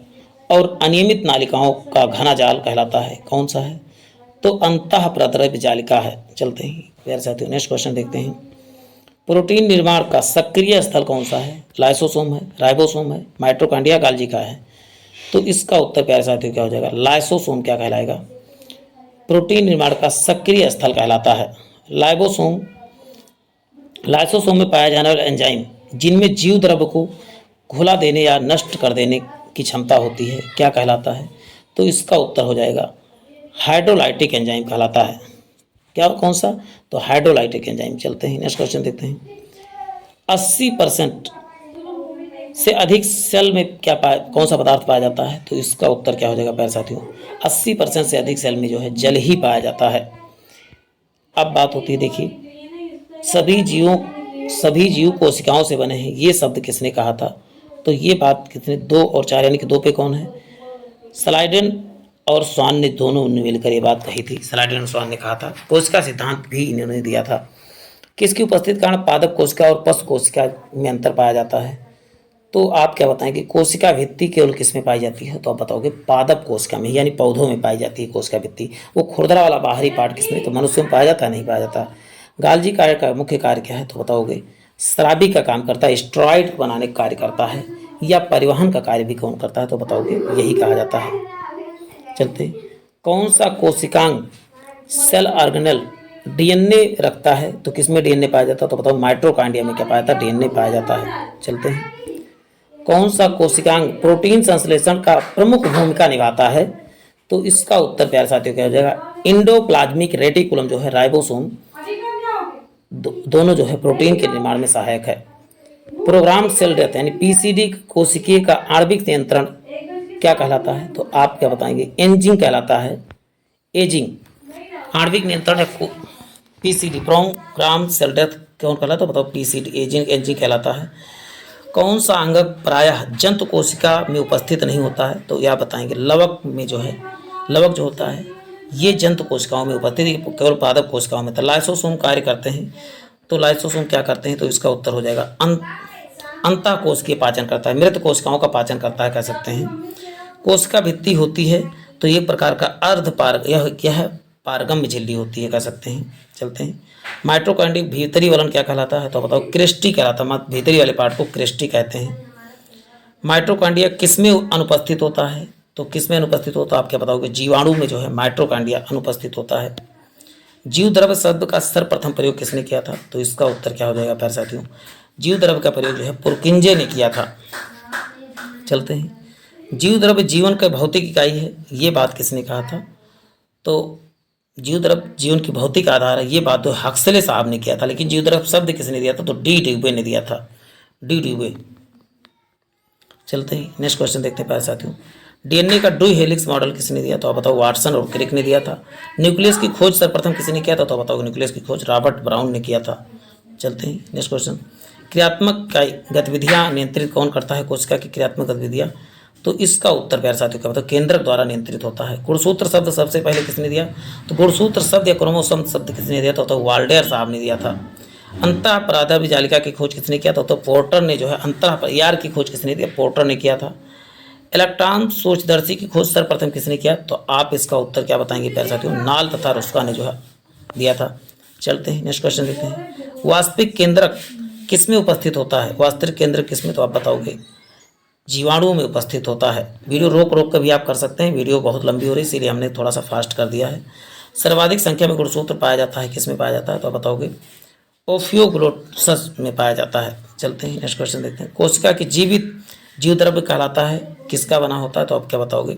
और अनियमित नालिकाओं का घना जाल कहलाता है, कौन सा है? तो अंतः प्रद्रव्य जालिका है। चलते हैं प्यारे साथियों, नेक्स्ट क्वेश्चन देखते हैं। प्रोटीन निर्माण का सक्रिय स्थल कौन सा है? लाइसोसोम है, राइबोसोम है, माइटोकॉन्ड्रिया, गाल्जी का है? तो इसका उत्तर प्यारे साथियों क्या हो जाएगा, लाइसोसोम क्या कहलाएगा, प्रोटीन निर्माण का सक्रिय स्थल कहलाता है। लाइसोसोम में पाया जाने वाला एंजाइम जिनमें जीव द्रव्य को घुला देने या नष्ट कर देने की क्षमता होती है, क्या कहलाता है? तो इसका उत्तर हो जाएगा हाइड्रोलाइटिक एंजाइम कहलाता है। क्या, कौन सा? तो हाइड्रोलाइटिक एंजाइम। चलते हैं, नेक्स्ट क्वेश्चन देखते हैं। 80% से अधिक सेल में कौन सा पदार्थ पाया जाता है? तो इसका उत्तर क्या हो जाएगा प्यारे साथियों, 80% से अधिक सेल में जो है जल ही पाया जाता है। अब बात होती है, देखिए सभी जीव कोशिकाओं से बने हैं, ये शब्द किसने कहा था? तो ये बात कितने, 2 और 4 यानी कि 2 पे कौन है? स्लाइडेन और स्वान ने दोनों ने मिलकर ये बात कही थी। स्लाइडेन और स्वान ने कहा था। कोशिका सिद्धांत भी इन्होंने दिया था। किसकी उपस्थिति कारण पादप कोशिका और पशु कोशिका में अंतर पाया जाता है? तो आप क्या बताएंगे, कोशिका भित्ति केवल किस में पाई जाती है? तो आप बताओगे पादप कोशिका में, यानी पौधों में पाई जाती है कोशिका भित्ति। वो खुरदरा वाला बाहरी पार्ट किसमें? तो मनुष्य में पाया जाता है, नहीं पाया जाता। गाल्जी कार्य का मुख्य कार्य क्या है? तो बताओगे स्रावी का काम करता है, स्टेरॉइड बनाने का कार्य करता है, या परिवहन का कार्य भी कौन करता है? तो बताओगे यही कहा जाता है। चलते, कौन सा कोशिकांग सेल ऑर्गेनेल डीएनए रखता है? तो किसमें डीएनए पाया जाता है? तो बताओ माइटोकॉन्ड्रिया में क्या पाया जाता है? डीएनए पाया जाता है। चलते हैं, कौन सा कोशिकांग प्रोटीन संश्लेषण का प्रमुख भूमिका निभाता है? तो इसका उत्तर प्यारे साथियों क्या हो जाएगा, इंडोप्लाज्मिक रेटिकुलम जो है, राइबोसोम, दोनों जो है प्रोटीन के निर्माण में सहायक है। प्रोग्राम सेल डेथ यानी पीसीडी कोशिकीय का आणविक नियंत्रण क्या कहलाता है? तो आप क्या बताएंगे, एंजिन कहलाता है। एजिंग, आणविक नियंत्रण या पीसीडी, प्रोग्राम सेल डेथ कौन कहलाता है? बताओ पीसीडी, एजिंग एजिंग कहलाता है। कौन सा अंगक प्रायः जंतु कोशिका में उपस्थित नहीं होता है? तो यह बताएंगे लवक में जो है, लवक जो होता है ये जंतु कोशिकाओं में उपस्थित है, केवल पादप कोशिकाओं में। तो लाइसोसोम कार्य करते हैं, तो लाइसोसोम क्या करते हैं? तो इसका उत्तर हो जाएगा अंतः कोशिकीय पाचन करता है, मृत कोशिकाओं का पाचन करता है कह सकते हैं। कोशिका भित्ति होती है तो एक प्रकार का यह पारगम्य झिल्ली होती है कह सकते हैं। चलते हैं, माइटोकॉन्ड्रिया भीतरी वलन क्या कहलाता है? तो बताओ क्रिस्टी कहलाता है, भीतरी वाले पार्ट को क्रिस्टी कहते हैं। माइटोकॉन्ड्रिया किसमें अनुपस्थित होता है? तो किसमें अनुपस्थित होता है आप क्या बताओगे? जीवाणु में जो है माइटोकॉन्ड्रिया अनुपस्थित होता है। जीव द्रव्य शब्द का सर्वप्रथम प्रयोग किसने किया था? तो इसका उत्तर क्या हो जाएगा प्यारे साथियों? जीव द्रव्य का प्रयोग जो है पुरकिंजे ने किया था। चलते हैं, जीव द्रव्य जीवन का भौतिक इकाई है, ये बात किसने कहा था? तो जीव द्रव्य जीवन की भौतिक आधार है, ये बात तो हक्सले साहब ने किया था। लेकिन जीव द्रव्य शब्द किसने दिया था? तो डी ड्यूबे ने दिया था, डी ड्यूबे। चलते हैं, नेक्स्ट क्वेश्चन देखते हैं प्यारे साथियों। डीएनए का डू हेलिक्स मॉडल किसने दिया? तो आप बताओ वाटसन और क्रिक ने दिया था। न्यूक्लियस की खोज सर्वप्रथम किसने किया था? तो बताओ न्यूक्लियस की खोज रॉबर्ट ब्राउन ने किया था। चलते हैं, नेक्स्ट क्वेश्चन। क्रियात्मक गतिविधियाँ नियंत्रित कौन करता है? कोशिका की क्रियात्मक गतिविधियाँ, तो इसका उत्तर प्यारे साथियों क्या बताओ? केंद्रक द्वारा नियंत्रित होता है। गुणसूत्र शब्द सबसे पहले किसने दिया? तो गुणसूत्र शब्द या क्रोमोसोम शब्द किसने दिया था? तो वाल्डेयर साहब ने दिया था। अंतः पराधर्मी जालिका की खोज किसने किया था? तो पोर्टर ने जो है अंतः यार की खोज किसने दिया? पोर्टर ने किया था। इलेक्ट्रॉन सूक्ष्मदर्शी की खोज सर्वप्रथम किसने किया? तो आप इसका उत्तर क्या बताएंगे प्यारे साथियों? नाल तथा रुस्का ने जो है दिया था। चलते हैं, नेक्स्ट क्वेश्चन देखते हैं। वास्तविक केंद्रक किसमें उपस्थित होता है? वास्तविक केंद्रक किसमें? तो आप बताओगे जीवाणु में उपस्थित होता है। वीडियो रोक रोक कर भी आप कर सकते हैं, वीडियो बहुत लंबी हो रही है इसीलिए हमने थोड़ा सा फास्ट कर दिया है। सर्वाधिक संख्या में गुणसूत्र पाया जाता है, किसमें पाया जाता है? तो आप बताओगे ओफियोग्लोट्स में पाया जाता है। चलते हैं, नेक्स्ट क्वेश्चन देखते हैं। कोशिका की जीवित जीव द्रव्य कहलाता है, किसका बना होता है? तो आप क्या बताओगे?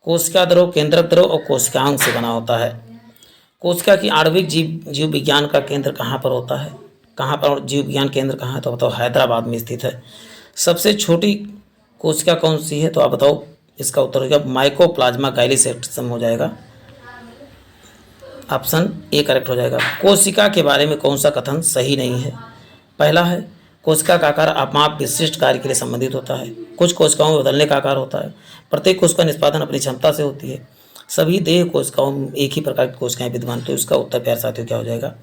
कोशिका द्रव, केंद्रक द्रव और कोशिकांग से बना होता है। कोशिका की आणविक जीव विज्ञान का केंद्र कहाँ पर होता है? कहाँ पर जीव विज्ञान केंद्र कहाँ है? तो बताओ हैदराबाद में स्थित है। सबसे छोटी कोशिका कौन सी है? तो आप बताओ इसका उत्तर हो जाएगा माइकोप्लाज्मा गाइलीसेप्टिसम हो जाएगा, ऑप्शन ए करेक्ट हो जाएगा। कोशिका के बारे में कौन सा कथन सही नहीं है? पहला है कोशिका का आकार अपमाप विशिष्ट कार्य के लिए संबंधित होता है। कुछ कोशिकाओं में बदलने का आकार होता है। प्रत्येक कोशिका निष्पादन अपनी क्षमता से होती है। सभी देह कोशिकाओं में एक ही प्रकार की कोशिकाएं विद्यमान। तो इसका उत्तर प्यारे साथियों क्या हो जाएगा?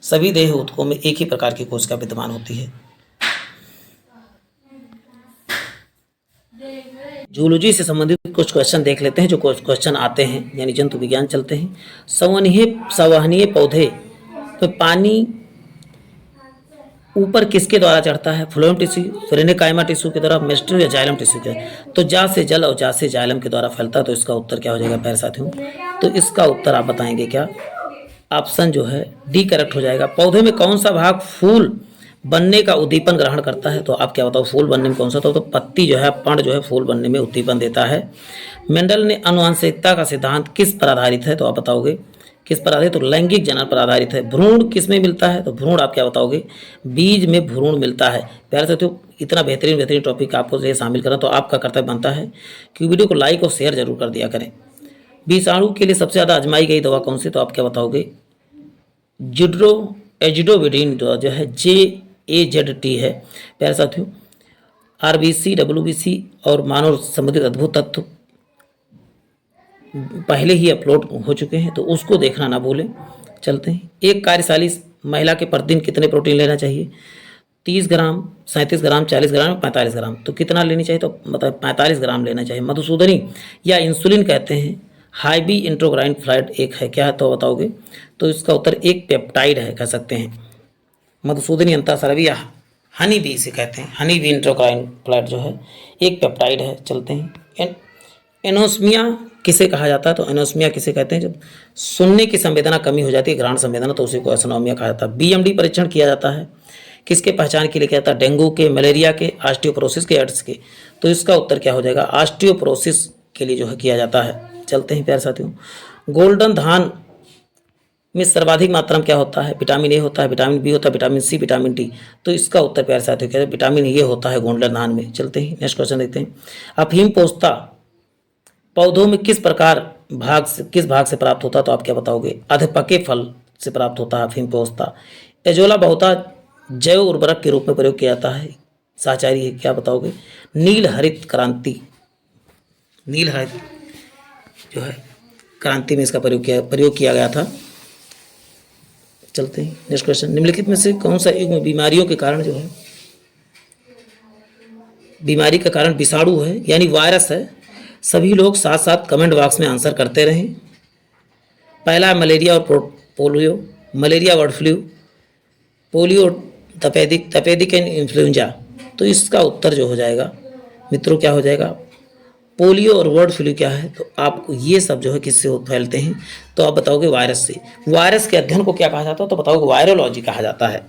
सभी देह ऊतकों में एक ही प्रकार की कोशिका विद्यमान होती है। जूलॉजी से संबंधित कुछ क्वेश्चन देख लेते हैं जो कुछ क्वेश्चन आते हैं, यानी जंतु विज्ञान। चलते हैं, संवहनीय पौधे तो पानी ऊपर किसके द्वारा चढ़ता है? फ्लोएम टिश्यू, फ्रेनेकाइमा टिश्यू के द्वारा, मेस्ट्रियो या जाइलम टिश्यू के? तो जा से जल और जा से जाइलम के द्वारा फैलता है। तो इसका उत्तर क्या हो जाएगा प्यारे साथियों? तो इसका उत्तर आप बताएंगे क्या? ऑप्शन जो है डी करेक्ट हो जाएगा। पौधे में कौन सा भाग फूल बनने का उद्दीपन ग्रहण करता है? तो आप क्या बताओ फूल बनने में कौन सा? तो पत्ती जो है, पण जो है फूल बनने में उद्दीपन देता है। मेंडल ने आनुवंशिकता का सिद्धांत किस पर आधारित है? तो आप बताओगे किस पर आधारित? तो लैंगिक जनन पर आधारित है। भ्रूण किस में मिलता है? तो भ्रूण आप क्या बताओगे? बीज में भ्रूण मिलता है। प्यारे साथियों, इतना बेहतरीन टॉपिक आपको ये शामिल करना, तो आपका कर्तव्य बनता है कि वीडियो को लाइक और शेयर जरूर कर दिया करें। विषाणु के लिए सबसे ज़्यादा आजमाई गई दवा कौन सी? तो आप क्या बताओगे? एजिडोविडिन जो है JAZT है। प्यारे साथियों, RBC, WBC और मानव संबंधित अद्भुत तत्व पहले ही अपलोड हो चुके हैं, तो उसको देखना ना भूलें। चलते हैं, एक कार्यशाली महिला के प्रतिदिन कितने प्रोटीन लेना चाहिए? 30 ग्राम, 37 ग्राम, 40 ग्राम, 45 ग्राम। तो कितना लेनी चाहिए? तो मतलब 45 ग्राम लेना चाहिए। मधुसूदनी या इंसुलिन कहते हैं। हाईबी इंट्रोग्राइन फ्लाइड एक है क्या? तो बताओगे? तो इसका उत्तर एक पेप्टाइड है कह सकते हैं। मधुसूदनी अंतःस्रावी या हनी बी से कहते हैं। हनी बी इंट्रोग्राइन फ्लाइड जो है एक पेप्टाइड है। चलते हैं, एनोस्मिया किसे कहा जाता है? तो एनोस्मिया किसे कहते हैं? जब सुनने की संवेदना कमी हो जाती है, घ्राण संवेदना, तो उसी को एसोनोमिया कहा जाता है। BMD परीक्षण किया जाता है किसके पहचान के लिए किया जाता है? डेंगू के, मलेरिया के, ऑस्टियोपोरोसिस के, एड्स के। तो इसका उत्तर क्या हो जाएगा? ऑस्टियोपोरोसिस के लिए जो है किया जाता है। चलते हैं प्यारे साथियों, गोल्डन धान में सर्वाधिक मात्रा में क्या होता है? विटामिन ए होता है, विटामिन बी होता है, विटामिन सी, विटामिन डी। तो इसका उत्तर प्यारे साथियों क्या है? विटामिन ए होता है गोल्डन धान में। चलते हैं, नेक्स्ट क्वेश्चन देखते हैं। अफीम पोस्ता पौधों में किस प्रकार भाग से किस भाग से प्राप्त होता है तो आप क्या बताओगे? अधपके फल से प्राप्त होता है, अफीम पोस्ता। एजोला बहुता जैव उर्वरक के रूप में प्रयोग किया जाता है, साचारी है, क्या बताओगे? नील हरित क्रांति, नील हरित जो है क्रांति में इसका प्रयोग किया गया था। चलते हैं नेक्स्ट क्वेश्चन। निम्नलिखित में से कौन सा युग्म बीमारियों के कारण जो है, बीमारी का कारण विषाणु है यानी वायरस है? सभी लोग साथ साथ कमेंट बॉक्स में आंसर करते रहें। पहला है मलेरिया और polio, malaria bird flu, polio तपेदिक एंड इन्फ्लुएंजा। तो इसका उत्तर जो हो जाएगा मित्रों क्या हो जाएगा? पोलियो और बर्ड फ्लू क्या है? तो आपको ये सब जो है किससे फैलते हैं? तो आप बताओगे वायरस से। वायरस के अध्ययन को क्या कहा जाता है? तो बताओगे वायरोलॉजी कहा जाता है।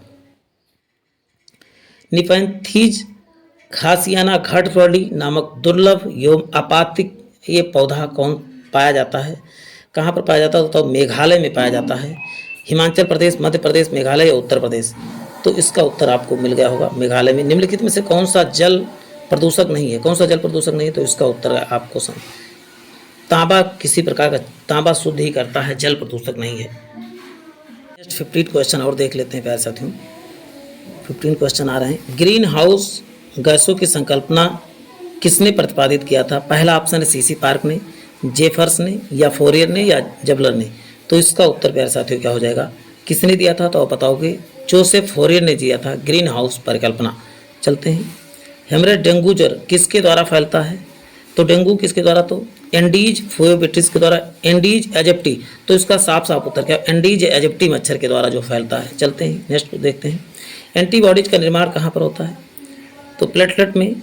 निपैंथीज खासियाना घटवर्ली नामक दुर्लभ एवं आपातिक ये पौधा कौन पाया जाता है? कहाँ पर पाया जाता है? तो मेघालय में पाया जाता है। हिमाचल प्रदेश, मध्य प्रदेश, मेघालय या उत्तर प्रदेश? तो इसका उत्तर आपको मिल गया होगा मेघालय में। निम्नलिखित में से कौन सा जल प्रदूषक नहीं है? कौन सा जल प्रदूषक नहीं है? तो इसका उत्तर है आपको तांबा, किसी प्रकार का तांबा शुद्ध ही करता है, जल प्रदूषक नहीं है। नेक्स्ट 15 क्वेश्चन और देख लेते हैं प्यारे साथियों। 15 क्वेश्चन आ रहे हैं। ग्रीन हाउस गैसों की संकल्पना किसने प्रतिपादित किया था? पहला ऑप्शन है सीसी पार्क ने, जेफर्स ने, या फोरियर ने, या जबलर ने? तो इसका उत्तर प्यारे साथियों क्या हो जाएगा? किसने दिया था? तो आप बताओगे जोसेफ फोरियर ने दिया था ग्रीन हाउस परिकल्पना। चलते हैं। हेमरेज डेंगू ज्वर किसके द्वारा फैलता है? तो डेंगू किसके द्वारा? तो एंडीज फोयोबिटिस के द्वारा, एंडीज एजिप्टी। तो इसका साफ साफ उत्तर क्या? एंडीज एजिप्टी मच्छर के द्वारा जो फैलता है। चलते हैं नेक्स्ट देखते हैं। एंटीबॉडीज का निर्माण कहाँ पर होता है? तो प्लेटलेट में,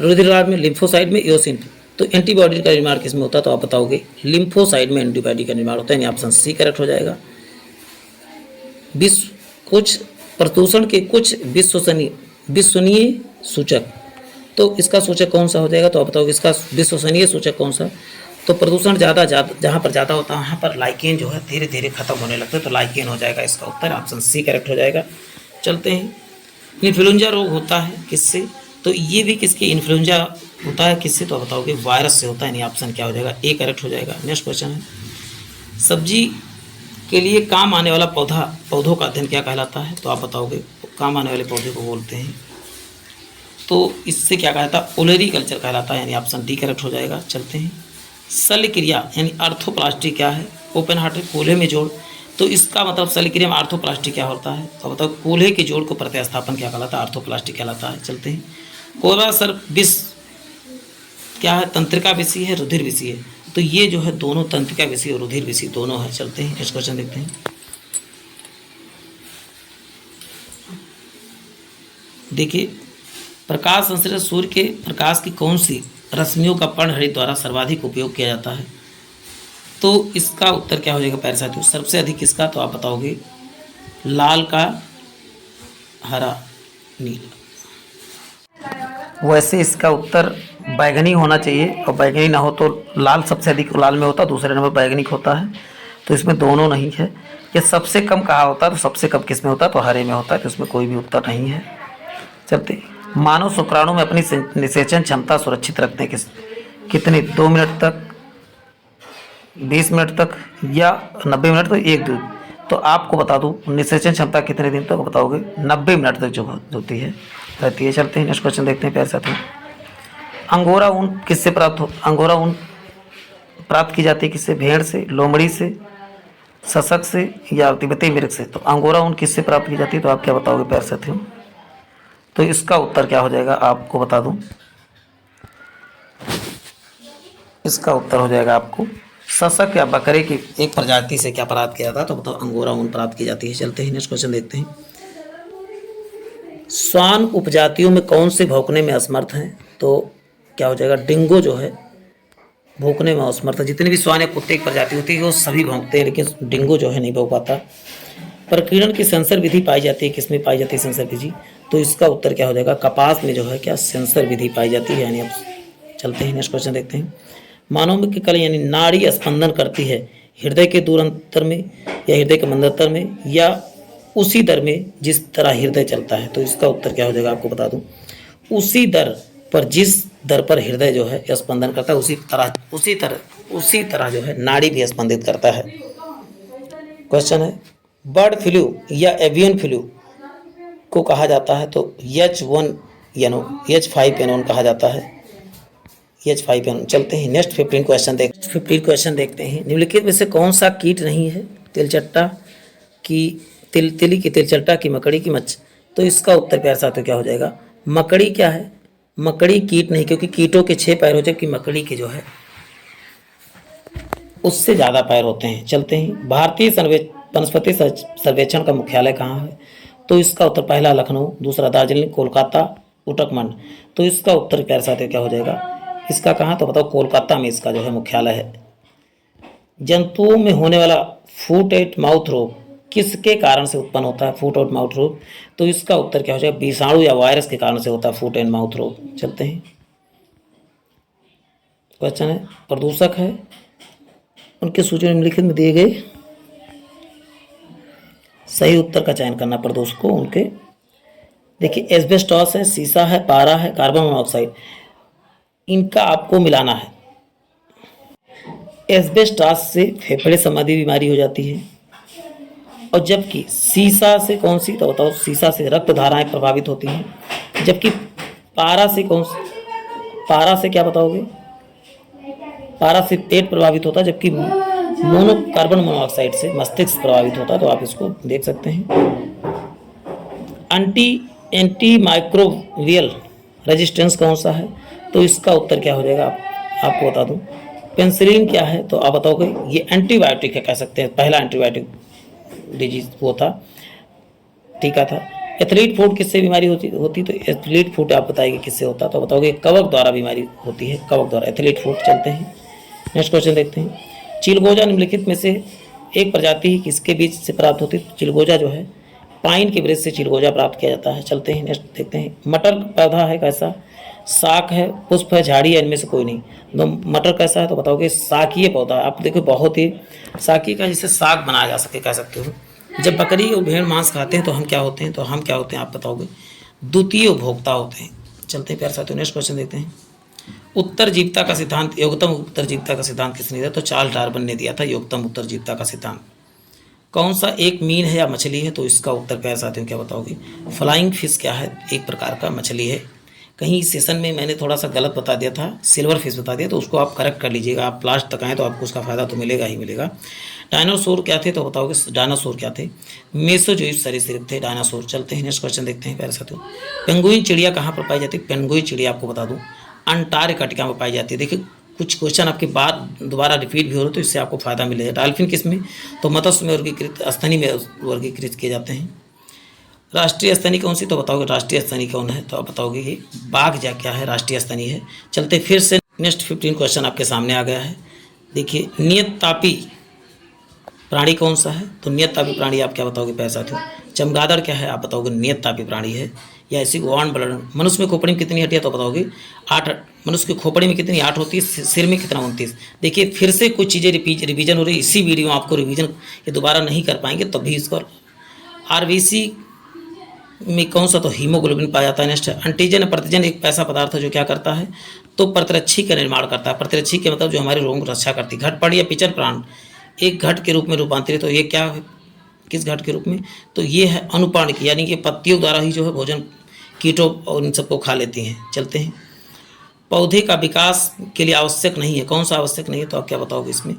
रुधिरार्ध में, लिम्फोसाइट में, एओसिन। तो एंटीबॉडी का निर्माण किसमें होता है? तो आप बताओगे लिम्फोसाइट में एंटीबॉडी का निर्माण होता है, यानी ऑप्शन सी करेक्ट हो जाएगा। कुछ प्रदूषण के कुछ विश्वसनीय सूचक, तो इसका सूचक कौन सा हो जाएगा? तो आप बताओगे इसका विश्वसनीय सूचक कौन सा? तो प्रदूषण ज़्यादा जहाँ पर ज़्यादा होता है वहाँ पर लाइकेन जो है धीरे धीरे खत्म होने लगता है, तो लाइकेन हो जाएगा इसका उत्तर, ऑप्शन सी करेक्ट हो जाएगा। चलते हैं। इन्फ्लुएंजा रोग होता है किससे? तो ये भी किसके? इन्फ्लुएंजा होता है किससे? तो बताओगे वायरस से होता है, यानी ऑप्शन क्या हो जाएगा? ए करेक्ट हो जाएगा। नेक्स्ट क्वेश्चन है। सब्जी के लिए काम आने वाला पौधों का अध्ययन क्या कहलाता है? तो आप बताओगे काम आने वाले पौधे को बोलते हैं, तो इससे क्या कहलाता है? ओलेरीकल्चर कहलाता है, यानी ऑप्शन डी करेक्ट हो जाएगा। चलते हैं। शल्य क्रिया यानी आर्थोप्लास्टी क्या है? ओपन हार्ट कूल्हे में जोड़, तो इसका मतलब शल्य क्रिया में आर्थोप्लास्टी क्या होता है? तो बताओ कूल्हे के जोड़ को प्रतिस्थापन क्या कहलाता है? आर्थोप्लास्टी कहलाता है। चलते हैं। कोबरा सर्प विष क्या है? तंत्रिका विषी है, रुधिर विषी है? तो ये जो है दोनों तंत्रिका विषी और रुधिर विषी दोनों है। चलते हैं नेक्स्ट क्वेश्चन देखते हैं। देखिए, प्रकाश संश्लेषण सूर्य के प्रकाश की कौन सी रश्मियों का पर्णहरित द्वारा सर्वाधिक उपयोग किया जाता है? तो इसका उत्तर क्या हो जाएगा प्यारे साथियों? सबसे अधिक किसका? तो आप बताओगे लाल का, हरा, नीला। वैसे इसका उत्तर बैगनी होना चाहिए, और बैगनी ना हो तो लाल सबसे अधिक लाल में होता है, दूसरे नंबर बैगनी होता है, तो इसमें दोनों नहीं है। ये सबसे कम कहाँ होता है? तो सबसे कम किस में होता है? तो हरे में होता है, तो इसमें कोई भी उत्तर नहीं है। चलते। मानव शुक्राणु में अपनी निषेचन क्षमता सुरक्षित रखते हैं कितने? 2 मिनट तक, 20 मिनट तक, या 90 मिनट तक, 1 दिन? तो आपको बता दूं निषेचन क्षमता कितने दिन तक? बताओगे 90 मिनट तक जो होती है रहती है। चलते हैं नेक्स्ट क्वेश्चन देखते हैं प्यारे साथियों। अंगोरा ऊन किससे प्राप्त हो? अंगोरा ऊन प्राप्त की जाती है किससे? भेड़ से, लोमड़ी से, सशक से, या तिब्बती मिर्ग से? तो अंगोरा ऊन किससे प्राप्त की जाती है? तो आप क्या बताओगे प्यारे साथियों? तो इसका उत्तर क्या हो जाएगा? आपको बता दूं, इसका उत्तर हो जाएगा आपको सशक या बकरे की एक प्रजाति से क्या प्राप्त किया था? तो बताओ अंगोरा ऊन प्राप्त की जाती है। चलते हैं नेक्स्ट क्वेश्चन देखते हैं। श्वान उपजातियों में कौन से भौंकने में असमर्थ हैं? तो क्या हो जाएगा? डिंगो जो है भौंकने में असमर्थ है। जितने भी श्वान या कुत्ते की प्रजाति होती है वो सभी भौंकते हैं, लेकिन डिंगो जो है नहीं भौंक पाता। प्रकीर्णन की सेंसर विधि पाई जाती है किसमें पाई जाती है सेंसर विधि? तो इसका उत्तर क्या हो जाएगा? कपास में जो है क्या सेंसर विधि पाई जाती है, यानी अब चलते हैं नेक्स्ट क्वेश्चन देखते हैं। मानव की कला यानी नाड़ी स्पंदन करती है हृदय के दूर अंतर में, या हृदय के मंदंतर में, या उसी दर में जिस तरह हृदय चलता है? तो इसका उत्तर क्या हो जाएगा? आपको बता दूं उसी दर पर, जिस दर पर हृदय जो है स्पंदन करता है उसी तरह उसी तरह जो है नाड़ी भी स्पंदित करता है। क्वेश्चन है, बर्ड फ्लू या एवियन फ्लू को कहा जाता है तो H1N1 कहा जाता है, H5N1। चलते हैं नेक्स्ट 15 क्वेश्चन देखते हैं। निम्नलिखित में से कौन सा कीट नहीं है? तिलचट्टा की तिली की तिलचट्टा की मकड़ी की मच्छ। तो इसका उत्तर प्यारे साथियों क्या हो जाएगा? मकड़ी क्या है? मकड़ी कीट नहीं, क्योंकि कीटों के 6 पैर होते हैं, कि मकड़ी के जो है उससे ज़्यादा पैर होते हैं। चलते हैं, भारतीय वनस्पति सर्वेक्षण का मुख्यालय कहाँ है? तो इसका उत्तर पहला लखनऊ, दूसरा दार्जिलिंग, कोलकाता, उटकमंड। तो इसका उत्तर प्यारे साथियों क्या हो जाएगा? इसका कहाँ? तो बताओ, कोलकाता में इसका जो है मुख्यालय है। जंतुओं में होने वाला फुट एंड माउथ रोग किसके कारण से उत्पन्न होता है? फुट एंड माउथ रोग। तो इसका उत्तर क्या हो जाएगा? विषाणु या वायरस के कारण से होता है फुट एंड माउथ रोग। चलते हैं, क्वेश्चन है, प्रदूषक है उनके सूची निम्नलिखित में दिए गए सही उत्तर का चयन करना। प्रदूषकों उनके, देखिए, एस्बेस्टॉस है, सीसा है, पारा है, कार्बन मोनोऑक्साइड, इनका आपको मिलाना है। एस्बेस्टॉस से फेफड़े संबंधी बीमारी हो जाती है, और जबकि सीसा से कौन सी? तो बताओ, सीसा से रक्त धाराएं प्रभावित होती हैं। जबकि पारा से कौन सी? पारा से क्या बताओगे? पारा से पेट प्रभावित होता है, जबकि कार्बन मोनोऑक्साइड से मस्तिष्क प्रभावित होता है। तो आप इसको देख सकते हैं। एंटी माइक्रोबियल रेजिस्टेंस कौन सा है? तो इसका उत्तर क्या हो जाएगा? आपको बता दूं, पेनिसिलिन क्या है? तो आप बताओगे ये एंटीबायोटिक है, कह सकते हैं, पहला एंटीबायोटिक डिजीज वो था, टीका था। एथलीट फुट किससे बीमारी होती? तो एथलीट फुट आप बताएंगे किससे होता? तो बताओगे कवक द्वारा बीमारी होती है, कवक द्वारा, एथलीट फुट। चलते हैं, नेक्स्ट क्वेश्चन देखते हैं। चिलगोजा निम्नलिखित में से एक प्रजाति किसके बीज से प्राप्त होती है? चिलगोजा जो है पाइन के वृक्ष से चिलगोजा प्राप्त किया जाता है। चलते हैं, नेक्स्ट देखते हैं। मटर पौधा है कैसा? शाक है, पुष्प है, झाड़ी है, इनमें से कोई नहीं। तो मटर कैसा है? तो बताओगे शाकीय पौधा। आप देखो, बहुत ही शाकीय का, जिससे साग बनाया जा सके, कह सकते हो। जब बकरी और भेड़ मांस खाते हैं तो हम क्या होते हैं? आप बताओगे द्वितीय उपभोक्ता होते हैं। चलते हैं प्यारे साथियों, नेक्स्ट क्वेश्चन देखते हैं। उत्तरजीविता का सिद्धांत, योग्यतम उत्तरजीविता का सिद्धांत किसने दिया? तो चार्ल्स डार्विन ने दिया था योग्यतम उत्तरजीविता का सिद्धांत। कौन सा एक मीन है या मछली है? तो इसका उत्तर प्यारे साथियों क्या बताओगे? फ्लाइंग फिश क्या है? एक प्रकार का मछली है। कहीं इस सेशन में मैंने थोड़ा सा गलत बता दिया था, सिल्वर फिश बता दिया, तो उसको आप करेक्ट कर लीजिएगा। आप लास्ट तक आएँ तो आपको उसका फ़ायदा तो मिलेगा ही मिलेगा। डायनासोर क्या थे? तो बताओगे डायनासोर क्या थे? मेसोजोइक सरीसृप थे डायनासोर। चलते हैं, नेक्स्ट क्वेश्चन देखते हैं प्यारे साथियों। पेंगुइन चिड़िया कहाँ पर पाई जाती है? पेंगुइन चिड़िया आपको बता दूँ अंटार्कटिका में पाई जाती है। देखिए, कुछ क्वेश्चन आपके बाद दोबारा रिपीट भी हो रहे, तो इससे आपको फायदा मिलेगा। डॉल्फिन किस में? तो मत्स्य में वर्गीकृत, स्तनी में वर्गीकृत किए जाते हैं। राष्ट्रीय स्तनी कौन सी? तो बताओगे राष्ट्रीय स्तनी कौन है? तो आप बताओगे ये बाघ जा क्या है, राष्ट्रीय स्तनी है। चलते फिर से नेक्स्ट 15 क्वेश्चन आपके सामने आ गया है। देखिए, नियत तापी प्राणी कौन सा है? तो नियत तापी प्राणी आप क्या बताओगे प्यारे साथियों? चमगादड़ क्या है? आप बताओगे नियत तापी प्राणी है। या इसी को वार्म ब्लड। मनुष्य में खोपड़ी में कितनी हड्डियाँ? तो बताओगे 8। मनुष्य की खोपड़ी में कितनी? 8 होती है। सिर में कितना? 29। देखिए, फिर से कुछ चीज़ें रिवीजन हो रही है इसी वीडियो में। आपको रिवीजन ये दोबारा नहीं कर पाएंगे, तब भी इसको। आरबीसी में कौन सा? तो हीमोग्लोबिन पाया जाता है। नेक्स्ट, एंटीजन प्रतिजन एक ऐसा पदार्थ है जो क्या करता है? तो प्रतिरक्षी का निर्माण करता है। प्रतिरक्षी के मतलब जो हमारे रोगों की रक्षा करती है। घटपड़ या पिचन प्राण एक घट के रूप में रूपांतरित हो, ये क्या है? किस घट के रूप में? तो ये है अनुपर्णकी, यानी कि पत्तियों द्वारा ही जो है भोजन कीटों और इन सबको खा लेती हैं। चलते हैं, पौधे का विकास के लिए आवश्यक नहीं है। कौन सा आवश्यक नहीं है? तो आप क्या बताओगे इसमें?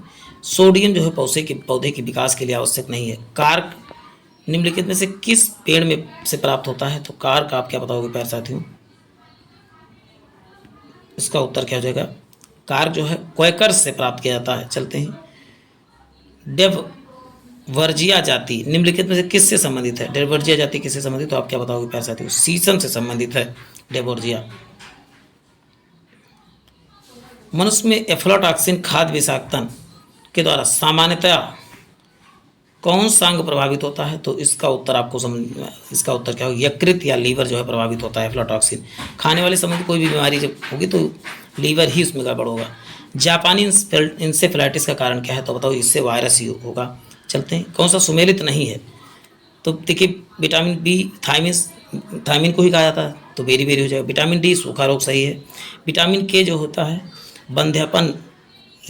सोडियम जो है पौधे के विकास के लिए आवश्यक नहीं है। कार्क निम्नलिखित में से किस पेड़ में से प्राप्त होता है? तो कार्क आप क्या बताओगे प्यारे साथियों? इसका उत्तर क्या हो जाएगा? कार्क जो है क्वेकर्स से प्राप्त किया जाता है। चलते हैं, डेववर्जिया जाति निम्नलिखित में से किससे संबंधित है? डेववर्जिया जाति किससे संबंधित? तो आप क्या बताओगे प्यारे साथियों? शीशम से संबंधित है डेववर्जिया। मनुष्य में एफ्लाटॉक्सिन खाद्य विषाक्तन के द्वारा सामान्यतः कौन सा अंग प्रभावित होता है? तो इसका उत्तर इसका उत्तर क्या होगा? यकृत या लीवर जो है प्रभावित होता है एफ्लाटॉक्सिन। खाने वाले संबंधी कोई भी बीमारी जब होगी तो लीवर ही उसमें गड़बड़ होगा। जापानी इंसेफेलाइटिस का कारण क्या है? तो बताओ, इससे वायरस ही होगा। चलते हैं, कौन सा सुमेलित नहीं है? तो देखिए, विटामिन बी थायमिन को ही कहा जाता है, तो बेरी हो जाएगा। विटामिन डी सूखा रोग सही है। विटामिन के जो होता है बंध्यापन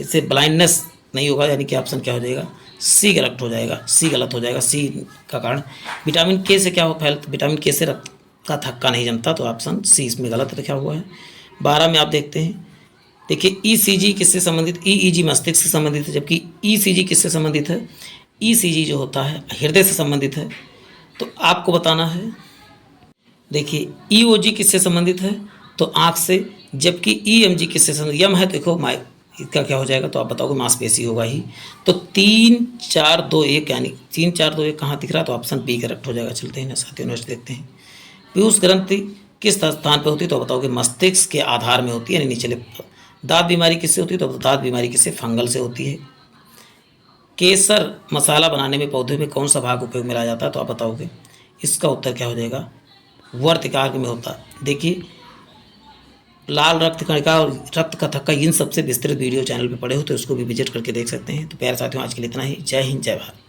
इससे ब्लाइंडनेस नहीं होगा, यानी कि ऑप्शन क्या हो जाएगा, सी गलत हो जाएगा, सी गलत हो जाएगा। सी का कारण विटामिन के से क्या हो फैलता, विटामिन के से रक्त का थक्का नहीं जमता, तो ऑप्शन सी इसमें गलत लिखा हुआ है। 12 में आप देखते हैं, देखिए ईसीजी किससे संबंधित, ईईजी मस्तिष्क से संबंधित है, जबकि ईसीजी किससे संबंधित है, ईसीजी जो होता है हृदय से संबंधित है। तो आपको बताना है, देखिए ईओजी किससे संबंधित है, तो आँख से, जबकि ईएमजी किससे संबंधित, यम है तो देखो इसका क्या हो जाएगा, तो आप बताओगे मांसपेशी होगा ही। तो 3 4 2 1, यानी 3 4 2 1 कहाँ दिख रहा है, तो ऑप्शन बी करेक्ट हो जाएगा। चलते हैं ना साथियों, नेक्स्ट देखते हैं। पीयूष ग्रंथि किस स्थान पर होती है, तो बताओगे मस्तिष्क के आधार में होती है, यानी निचले। दांत बीमारी किससे होती है, तो दांत बीमारी किससे, फंगल से होती है। केसर मसाला बनाने में पौधे में कौन सा भाग उपयोग में लाया जाता है, तो आप बताओगे इसका उत्तर क्या हो जाएगा, वर्तिकाग्र में होता है। देखिए लाल रक्त कणिका और रक्त का थक्का, इन सबसे विस्तृत वीडियो चैनल पे पड़े हो तो उसको भी विजिट करके देख सकते हैं। तो प्यारे साथियों, आज के लिए इतना ही। जय हिंद, जय भारत।